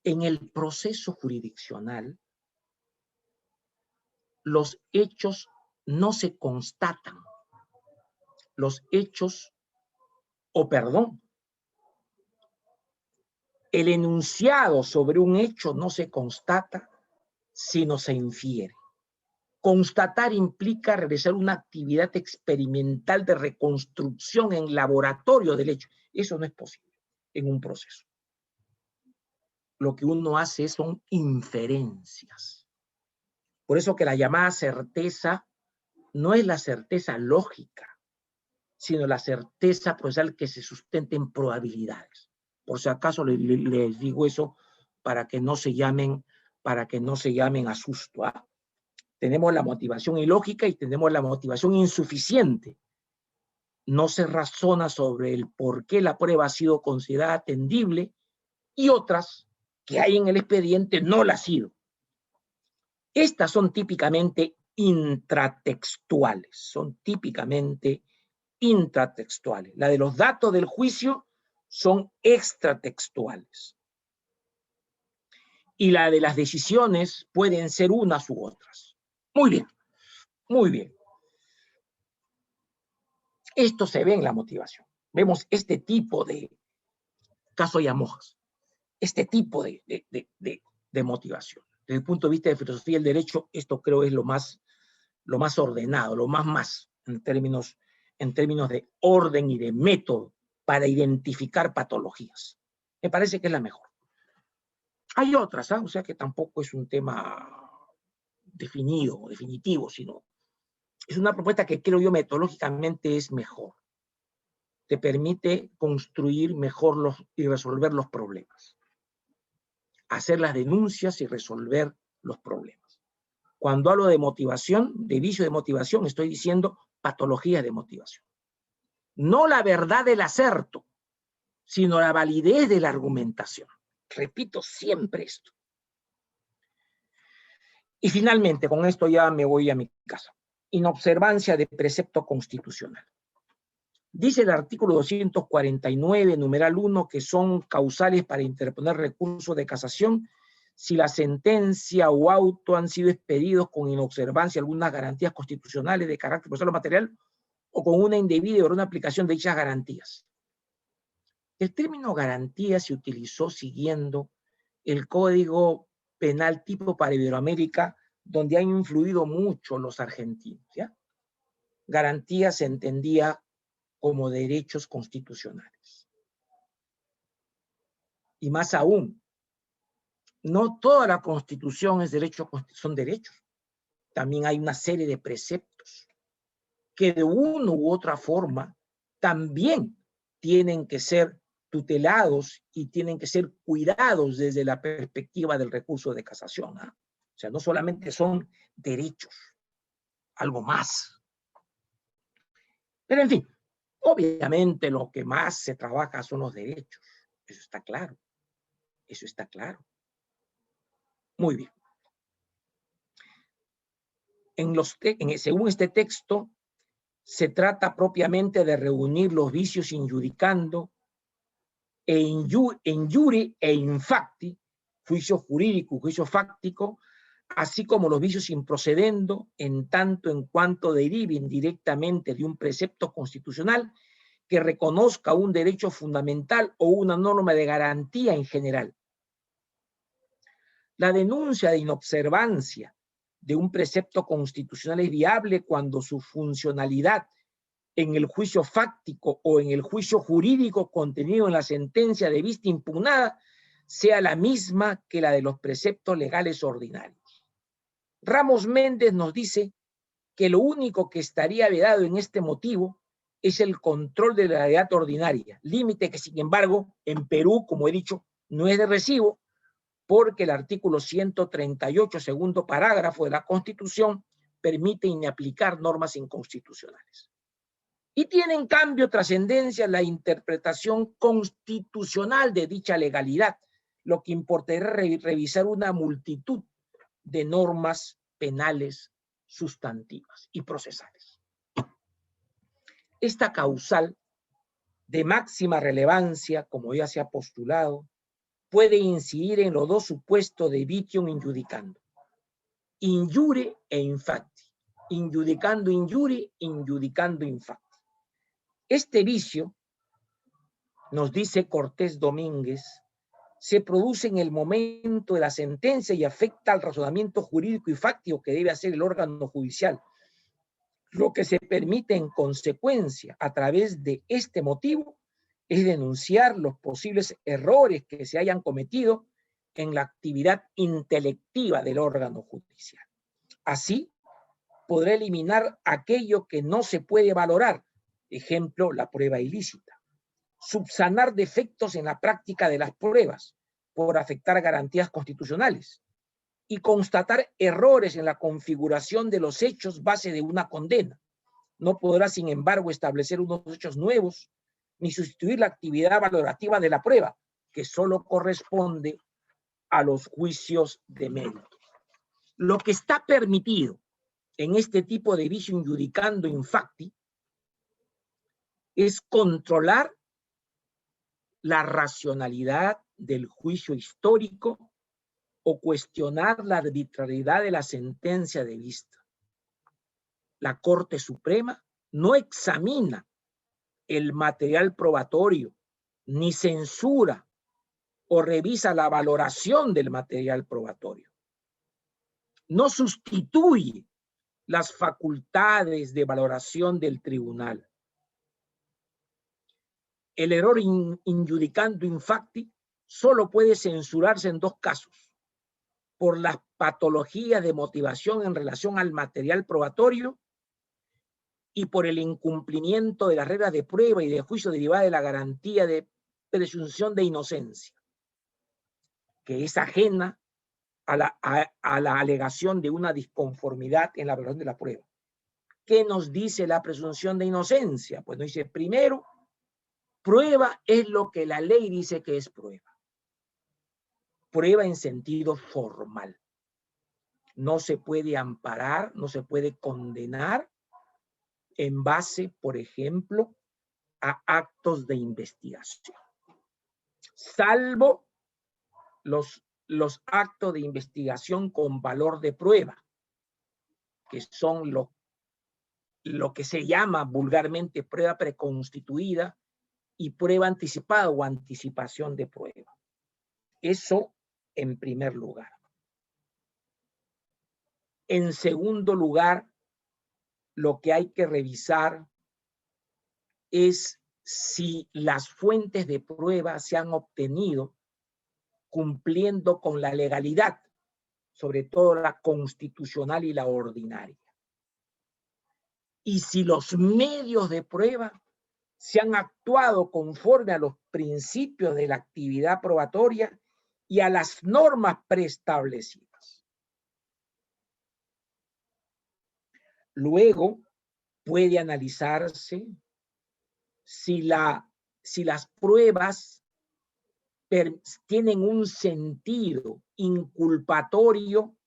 En el proceso jurisdiccional, los hechos no se constatan. Los hechos, el enunciado sobre un hecho no se constata, sino se infiere. Constatar implica realizar una actividad experimental de reconstrucción en laboratorio del hecho. Eso no es posible en un proceso. Lo que uno hace son inferencias. Por eso que la llamada certeza no es la certeza lógica, sino la certeza procesal que se sustenta en probabilidades. Por si acaso les digo eso para que no se llamen a susto. ¿Ah? Tenemos la motivación ilógica y tenemos la motivación insuficiente. No se razona sobre el por qué la prueba ha sido considerada atendible y otras que hay en el expediente no la ha sido. Estas son típicamente intratextuales, La de los datos del juicio son extratextuales. Y la de las decisiones pueden ser unas u otras. Muy bien, muy bien. Esto se ve en la motivación. Vemos este tipo de caso Yamojas, este tipo de motivación. Desde el punto de vista de filosofía del derecho, esto creo es lo más ordenado, lo más en términos de orden y de método para identificar patologías. Me parece que es la mejor. Hay otras, ¿eh? O sea que tampoco es un tema definido, definitivo, sino es una propuesta que creo yo metodológicamente es mejor. Te permite construir mejor y resolver los problemas. Hacer las denuncias y resolver los problemas. Cuando hablo de motivación, de vicio de motivación, estoy diciendo patologías de motivación. No la verdad del acerto, sino la validez de la argumentación. Repito siempre esto. Y finalmente, con esto ya me voy a mi casa. Inobservancia de precepto constitucional. Dice el artículo 249, numeral 1, que son causales para interponer recursos de casación si la sentencia o auto han sido expedidos con inobservancia de algunas garantías constitucionales de carácter procesal o material o con una indebida o una aplicación de dichas garantías. El término garantía se utilizó siguiendo el Código Penal tipo para Iberoamérica, donde han influido mucho los argentinos, ¿ya? Garantía se entendía como derechos constitucionales. Y más aún, no toda la Constitución es derecho, son derechos. También hay una serie de preceptos que de una u otra forma también tienen que ser tutelados y tienen que ser cuidados desde la perspectiva del recurso de casación. ¿Eh? O sea, no solamente son derechos, algo más. Pero en fin, obviamente lo que más se trabaja son los derechos. Eso está claro. Eso está claro. Muy bien. Según este texto, se trata propiamente de reunir los vicios in iudicando en iure e in facti, juicio jurídico, juicio fáctico, así como los vicios in procedendo, en tanto en cuanto deriven directamente de un precepto constitucional que reconozca un derecho fundamental o una norma de garantía en general. La denuncia de inobservancia de un precepto constitucional es viable cuando su funcionalidad en el juicio fáctico o en el juicio jurídico contenido en la sentencia de vista impugnada sea la misma que la de los preceptos legales ordinarios. Ramos Méndez nos dice que lo único que estaría vedado en este motivo es el control de la legalidad ordinaria, límite que, sin embargo, en Perú, como he dicho, no es de recibo, porque el artículo 138, segundo parágrafo de la Constitución, permite inaplicar normas inconstitucionales. Y tiene, en cambio, trascendencia la interpretación constitucional de dicha legalidad, lo que importará revisar una multitud de normas penales sustantivas y procesales. Esta causal de máxima relevancia, como ya se ha postulado, puede incidir en los dos supuestos de vitium injudicando, injure e infacti, injudicando injure, injudicando infacti. Este vicio, nos dice Cortés Domínguez, se produce en el momento de la sentencia y afecta al razonamiento jurídico y fáctico que debe hacer el órgano judicial, lo que se permite en consecuencia a través de este motivo es denunciar los posibles errores que se hayan cometido en la actividad intelectiva del órgano judicial. Así, podrá eliminar aquello que no se puede valorar, ejemplo, la prueba ilícita, subsanar defectos en la práctica de las pruebas por afectar garantías constitucionales y constatar errores en la configuración de los hechos base de una condena. No podrá, sin embargo, establecer unos hechos nuevos ni sustituir la actividad valorativa de la prueba, que solo corresponde a los juicios de mérito. Lo que está permitido en este tipo de vicio injudicando infacti es controlar la racionalidad del juicio histórico o cuestionar la arbitrariedad de la sentencia de vista. La Corte Suprema no examina el material probatorio, ni censura o revisa la valoración del material probatorio. No sustituye las facultades de valoración del tribunal. El error injudicando infacti solo puede censurarse en dos casos: por las patologías de motivación en relación al material probatorio y por el incumplimiento de las reglas de prueba y de juicio derivada de la garantía de presunción de inocencia, que es ajena a la alegación de una disconformidad en la valoración de la prueba. ¿Qué nos dice la presunción de inocencia? Pues nos dice, primero, prueba es lo que la ley dice que es prueba. Prueba en sentido formal. No se puede amparar, no se puede condenar en base, por ejemplo, a actos de investigación, salvo los actos de investigación con valor de prueba, que son lo que se llama vulgarmente prueba preconstituida y prueba anticipada o anticipación de prueba. Eso en primer lugar. En segundo lugar, lo que hay que revisar es si las fuentes de prueba se han obtenido cumpliendo con la legalidad, sobre todo la constitucional y la ordinaria. Y si los medios de prueba se han actuado conforme a los principios de la actividad probatoria y a las normas preestablecidas. Luego puede analizarse si las pruebas tienen un sentido inculpatorio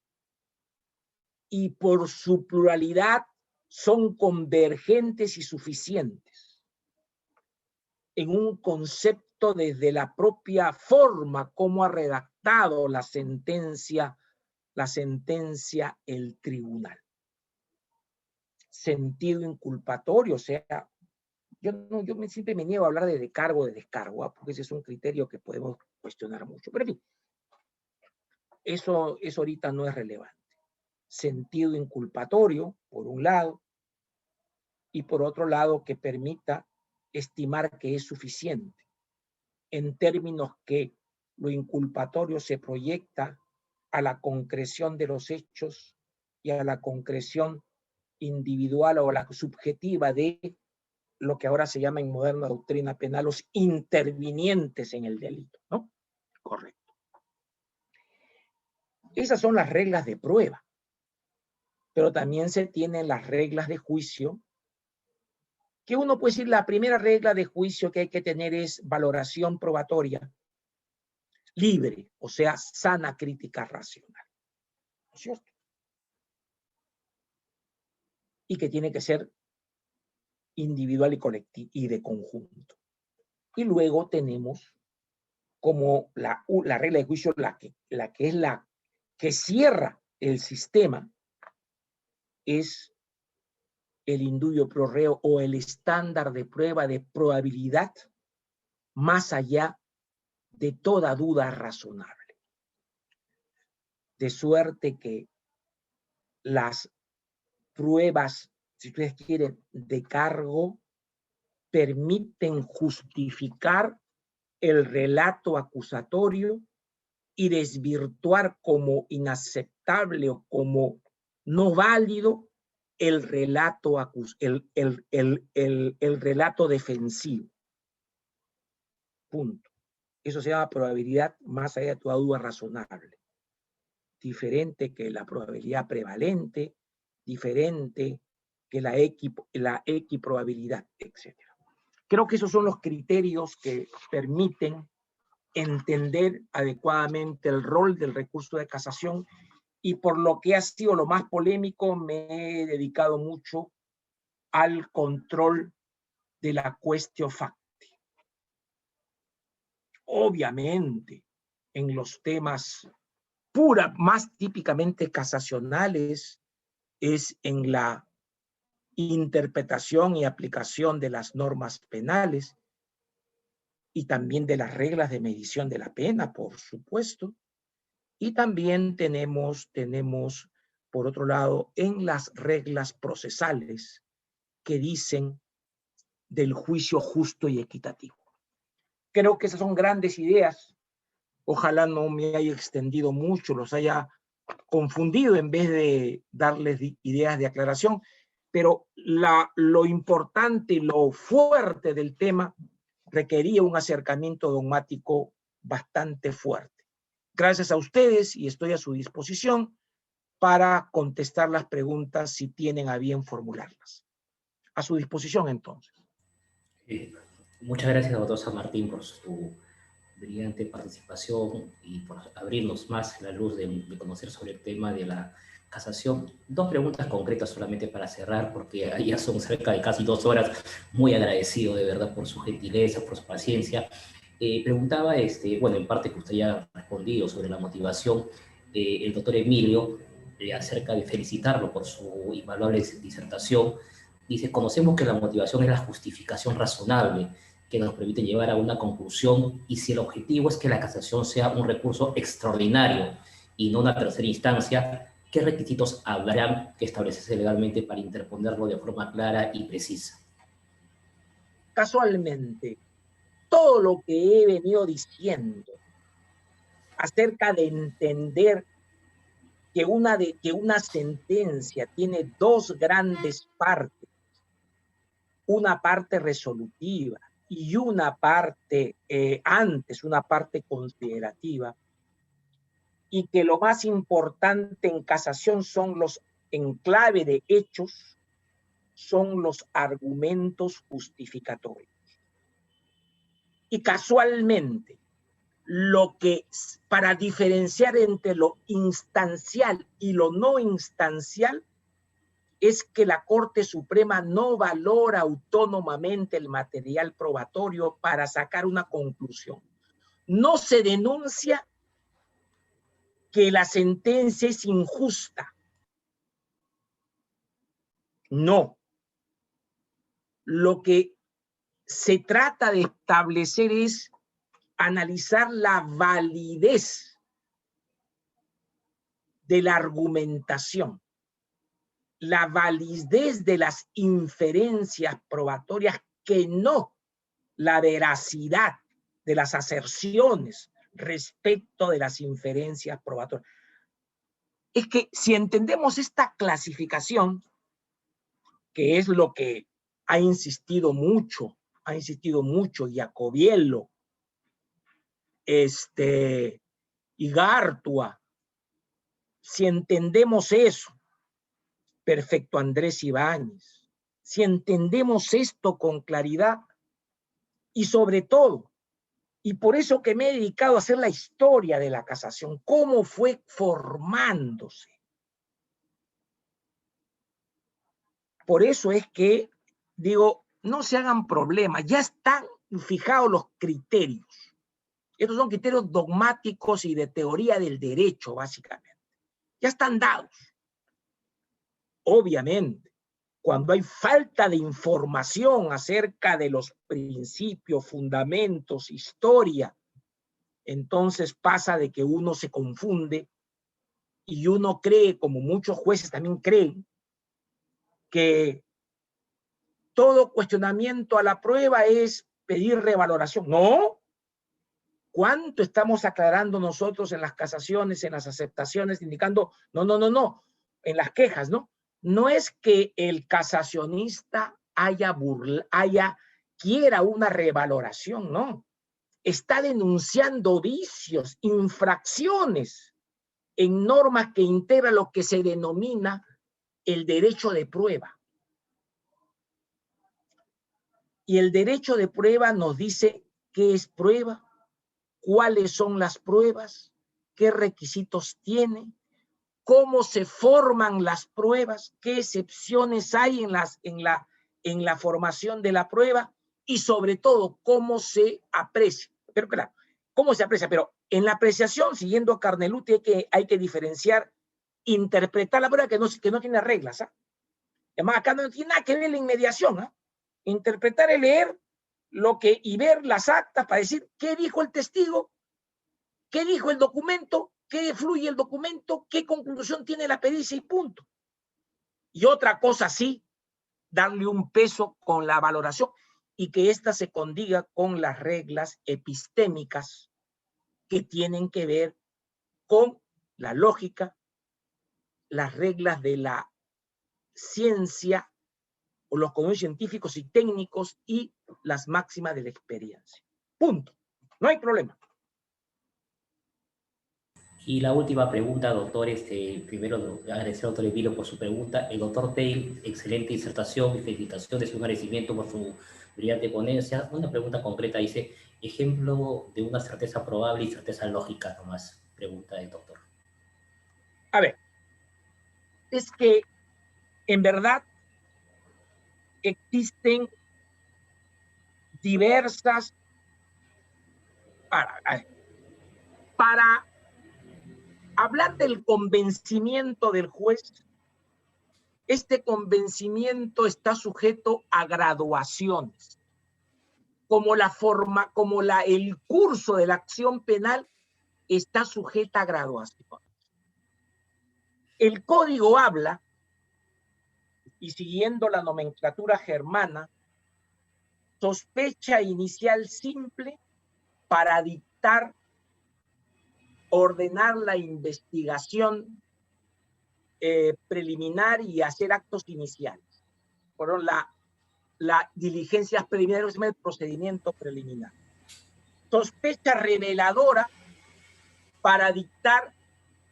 y por su pluralidad son convergentes y suficientes en un concepto desde la propia forma como ha redactado la sentencia el tribunal. Sentido inculpatorio, o sea, yo siempre me niego a hablar de cargo, porque ese es un criterio que podemos cuestionar mucho. Pero en fin, eso ahorita no es relevante. Sentido inculpatorio, por un lado, y por otro lado, que permita estimar que es suficiente, en términos que lo inculpatorio se proyecta a la concreción de los hechos y a la concreción individual o la subjetiva de lo que ahora se llama en moderna doctrina penal los intervinientes en el delito, ¿no? Correcto. Esas son las reglas de prueba, pero también se tienen las reglas de juicio, que uno puede decir la primera regla de juicio que hay que tener es valoración probatoria libre, o sea, sana crítica racional, ¿no es cierto? Y que tiene que ser individual y colectivo y de conjunto. Y luego tenemos como la regla de juicio, la que cierra el sistema, es el indubio pro reo o el estándar de prueba de probabilidad más allá de toda duda razonable. De suerte que las pruebas, si ustedes quieren, de cargo permiten justificar el relato acusatorio y desvirtuar como inaceptable o como no válido el relato, el relato defensivo. Punto. Eso se llama probabilidad más allá de toda duda razonable. Diferente que la probabilidad prevalente, diferente que la equiprobabilidad, etc. Creo que esos son los criterios que permiten entender adecuadamente el rol del recurso de casación, y por lo que ha sido lo más polémico me he dedicado mucho al control de la quaestio facti. Obviamente, en los temas más típicamente casacionales, es en la interpretación y aplicación de las normas penales y también de las reglas de medición de la pena, por supuesto. Y también tenemos, por otro lado, en las reglas procesales que dicen del juicio justo y equitativo. Creo que esas son grandes ideas. Ojalá no me haya extendido mucho, los haya confundido en vez de darles ideas de aclaración, pero lo importante y lo fuerte del tema requería un acercamiento dogmático bastante fuerte. Gracias a ustedes y estoy a su disposición para contestar las preguntas si tienen a bien formularlas. A su disposición entonces. Muchas gracias, doctor San Martín, por su brillante participación y por abrirnos más la luz de conocer sobre el tema de la casación. Dos preguntas concretas solamente para cerrar, porque ya son cerca de casi 2 horas. Muy agradecido de verdad por su gentileza, por su paciencia. Preguntaba, bueno, en parte que usted ya ha respondido sobre la motivación, el doctor Emilio, acerca de felicitarlo por su invaluable disertación. Dice, conocemos que la motivación es la justificación razonable que nos permite llevar a una conclusión, y si el objetivo es que la casación sea un recurso extraordinario y no una tercera instancia, ¿qué requisitos hablarán que establecerse legalmente para interponerlo de forma clara y precisa? Casualmente, todo lo que he venido diciendo acerca de entender que una sentencia tiene dos grandes partes, una parte resolutiva y una parte una parte considerativa, y que lo más importante en casación son en clave de hechos, son los argumentos justificatorios. Y casualmente, lo que para diferenciar entre lo instancial y lo no instancial es que la Corte Suprema no valora autónomamente el material probatorio para sacar una conclusión. No se denuncia que la sentencia es injusta. No. Lo que se trata de establecer es analizar la validez de la argumentación, la validez de las inferencias probatorias, que no la veracidad de las aserciones, respecto de las inferencias probatorias. Es que si entendemos esta clasificación, que es lo que ha insistido mucho Jacobiello, y Gartua, si entendemos eso, perfecto Andrés Ibáñez, si entendemos esto con claridad y sobre todo, y por eso que me he dedicado a hacer la historia de la casación, cómo fue formándose. Por eso es que digo, no se hagan problemas, ya están fijados los criterios. Estos son criterios dogmáticos y de teoría del derecho, básicamente. Ya están dados. Obviamente, cuando hay falta de información acerca de los principios, fundamentos, historia, entonces pasa de que uno se confunde y uno cree, como muchos jueces también creen, que todo cuestionamiento a la prueba es pedir revaloración. No. ¿Cuánto estamos aclarando nosotros en las casaciones, en las aceptaciones, indicando, no, en las quejas, ¿no? No es que el casacionista quiera una revaloración, no. Está denunciando vicios, infracciones en normas que integran lo que se denomina el derecho de prueba. Y el derecho de prueba nos dice qué es prueba, cuáles son las pruebas, qué requisitos tiene, cómo se forman las pruebas, qué excepciones hay en la formación de la prueba y sobre todo cómo se aprecia. Pero claro, cómo se aprecia, pero en la apreciación, siguiendo a Carneluti, hay que diferenciar, interpretar la prueba que no tiene reglas. Además, acá no tiene nada que ver la inmediación. Interpretar es leer y ver las actas para decir qué dijo el testigo, qué dijo el documento, qué fluye el documento, qué conclusión tiene la pericia y punto. Y otra cosa sí, darle un peso con la valoración y que ésta se condiga con las reglas epistémicas que tienen que ver con la lógica, las reglas de la ciencia o los conocimientos científicos y técnicos y las máximas de la experiencia. Punto. No hay problema. Y la última pregunta, doctor, primero agradecer al doctor Emilio por su pregunta. El doctor Teil, excelente disertación y felicitaciones y un agradecimiento por su brillante ponencia. Una pregunta concreta dice, ejemplo de una certeza probable y certeza lógica, nomás, pregunta el doctor. A ver, es que en verdad existen diversas para hablar del convencimiento del juez. Este convencimiento está sujeto a graduaciones, como el curso de la acción penal está sujeta a graduaciones. El código habla, y siguiendo la nomenclatura germana, sospecha inicial simple para ordenar la investigación preliminar y hacer actos iniciales. Fueron la diligencia preliminar, el procedimiento preliminar. Sospecha reveladora para dictar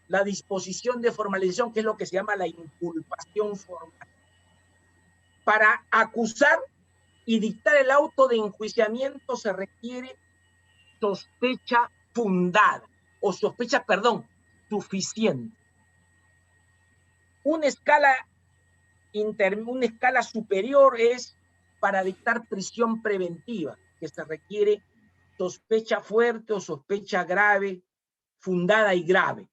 la disposición de formalización, que es lo que se llama la inculpación formal. Para acusar y dictar el auto de enjuiciamiento se requiere sospecha fundada, o sospecha, suficiente. Una escala superior es para dictar prisión preventiva, que se requiere sospecha fuerte o sospecha grave, fundada y grave.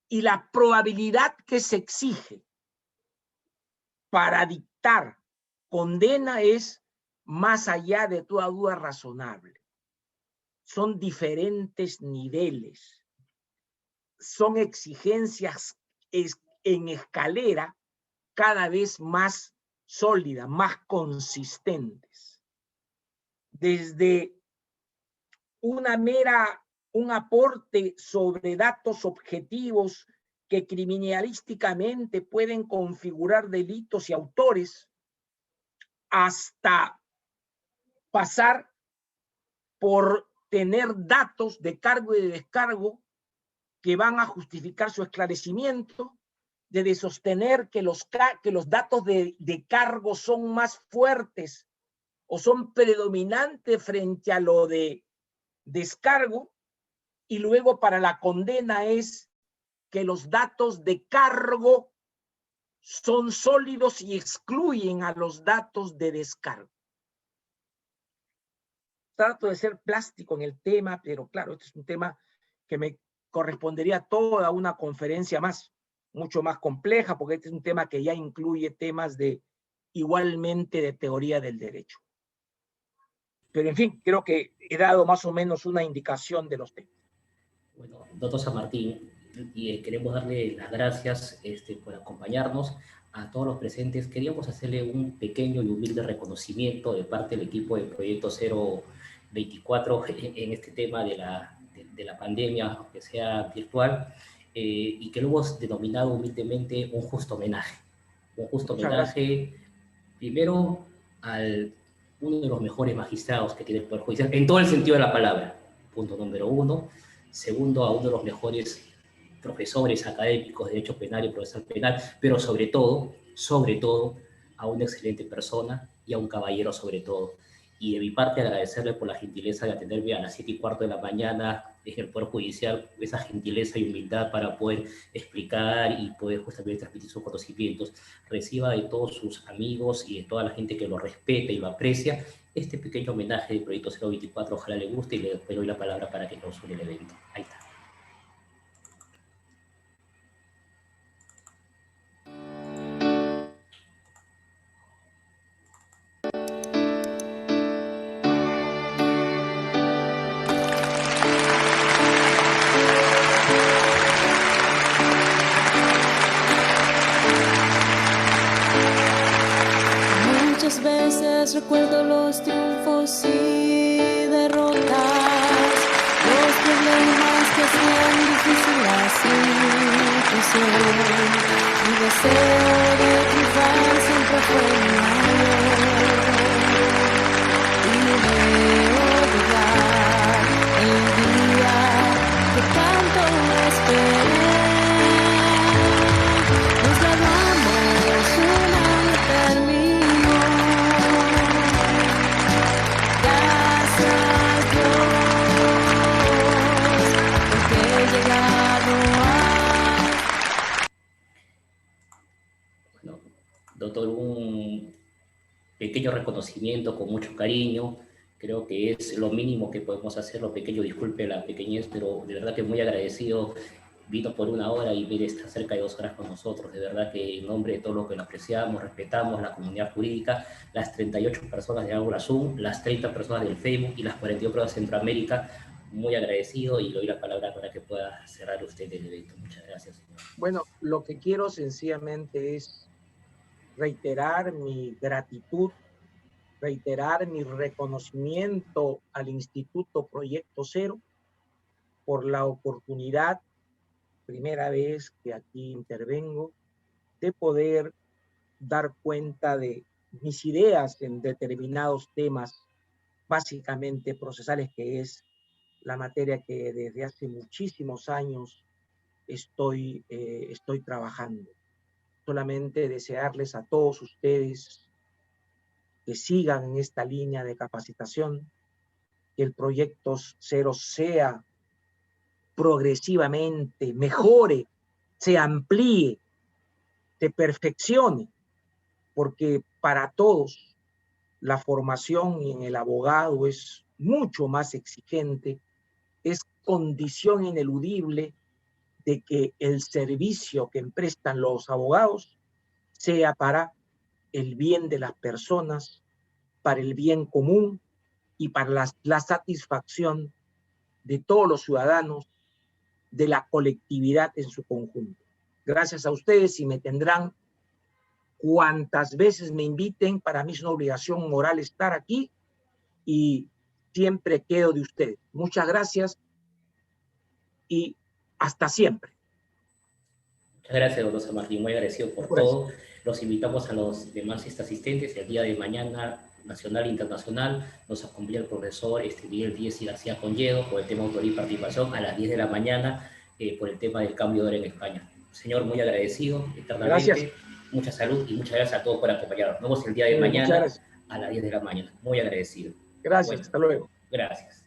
Y la probabilidad que se exige para dictar condena es más allá de toda duda razonable. Son diferentes niveles. Son exigencias en escalera cada vez más sólidas, más consistentes. Desde un aporte sobre datos objetivos que criminalísticamente pueden configurar delitos y autores, hasta pasar por tener datos de cargo y de descargo que van a justificar su esclarecimiento, de sostener que los datos de cargo son más fuertes o son predominantes frente a lo de descargo, y luego para la condena es que los datos de cargo son sólidos y excluyen a los datos de descargo. Trato de ser plástico en el tema, pero claro, este es un tema que me correspondería toda una conferencia más, mucho más compleja, porque este es un tema que ya incluye temas igualmente de teoría del derecho. Pero en fin, creo que he dado más o menos una indicación de los temas. Bueno, doctor San Martín, queremos darle las gracias por acompañarnos. A todos los presentes queríamos hacerle un pequeño y humilde reconocimiento de parte del equipo de Proyecto 024 en este tema de la pandemia, aunque sea virtual, y que lo hemos denominado humildemente un justo homenaje. Un justo homenaje, primero, al uno de los mejores magistrados que tiene el Poder Judicial, en todo el sentido de la palabra, punto número uno. Segundo, a uno de los mejores profesores académicos de Derecho Penal y Procesal Penal, pero sobre todo, a una excelente persona y a un caballero sobre todo. Y de mi parte, agradecerle por la gentileza de atenderme a las 7:15 de la mañana en el Poder Judicial, esa gentileza y humildad para poder explicar y poder justamente transmitir sus conocimientos. Reciba de todos sus amigos y de toda la gente que lo respeta y lo aprecia este pequeño homenaje del Proyecto 024. Ojalá le guste, y le doy la palabra para que clausure el evento. Ahí está. Muchas veces recuerdo los triunfos y derrotas, los problemas que hacían difícil la situación. Mi deseo de triunfar siempre fue mayor, y veo llegar el día que tanto esperé. Nos graduamos, un año terminó. Gracias Dios, porque he llegado a... Bueno, doctor, un pequeño reconocimiento con mucho cariño. Creo que es lo mínimo que podemos hacer, lo pequeño, disculpe la pequeñez, pero de verdad que muy agradecido. Vino por 1 hora y mire, está cerca de 2 horas con nosotros. De verdad que en nombre de todo lo que lo apreciamos, respetamos, la comunidad jurídica, las 38 personas de Aula Zoom, las 30 personas del Facebook y las 41 personas de Centroamérica, muy agradecido, y le doy la palabra para que pueda cerrar usted el evento. Muchas gracias, señor. Bueno, lo que quiero sencillamente es reiterar mi gratitud, reiterar mi reconocimiento al Instituto Proyecto Cero por la oportunidad, primera vez que aquí intervengo, de poder dar cuenta de mis ideas en determinados temas, básicamente procesales, que es la materia que desde hace muchísimos años estoy trabajando. Solamente desearles a todos ustedes que sigan en esta línea de capacitación, que el Proyecto Cero sea progresivamente, mejore, se amplíe, se perfeccione, porque para todos la formación en el abogado es mucho más exigente, es condición ineludible de que el servicio que prestan los abogados sea para el bien de las personas, para el bien común y para la satisfacción de todos los ciudadanos, de la colectividad en su conjunto. Gracias a ustedes, y me tendrán cuantas veces me inviten. Para mí es una obligación moral estar aquí, y siempre quedo de ustedes. Muchas gracias y hasta siempre. Muchas gracias, doctor San Martín, muy agradecido por todo. Los invitamos a los demás asistentes. El día de mañana, nacional e internacional, nos acompaña el profesor Miguel Díez y García Conyedo por el tema autoría y participación a las 10 de la mañana por el tema del cambio de hora en España. Señor, muy agradecido, eternamente. Gracias. Mucha salud y muchas gracias a todos por acompañarnos. Nos vemos el día de mañana a las 10 de la mañana. Muy agradecido. Gracias, Bueno, hasta luego. Gracias.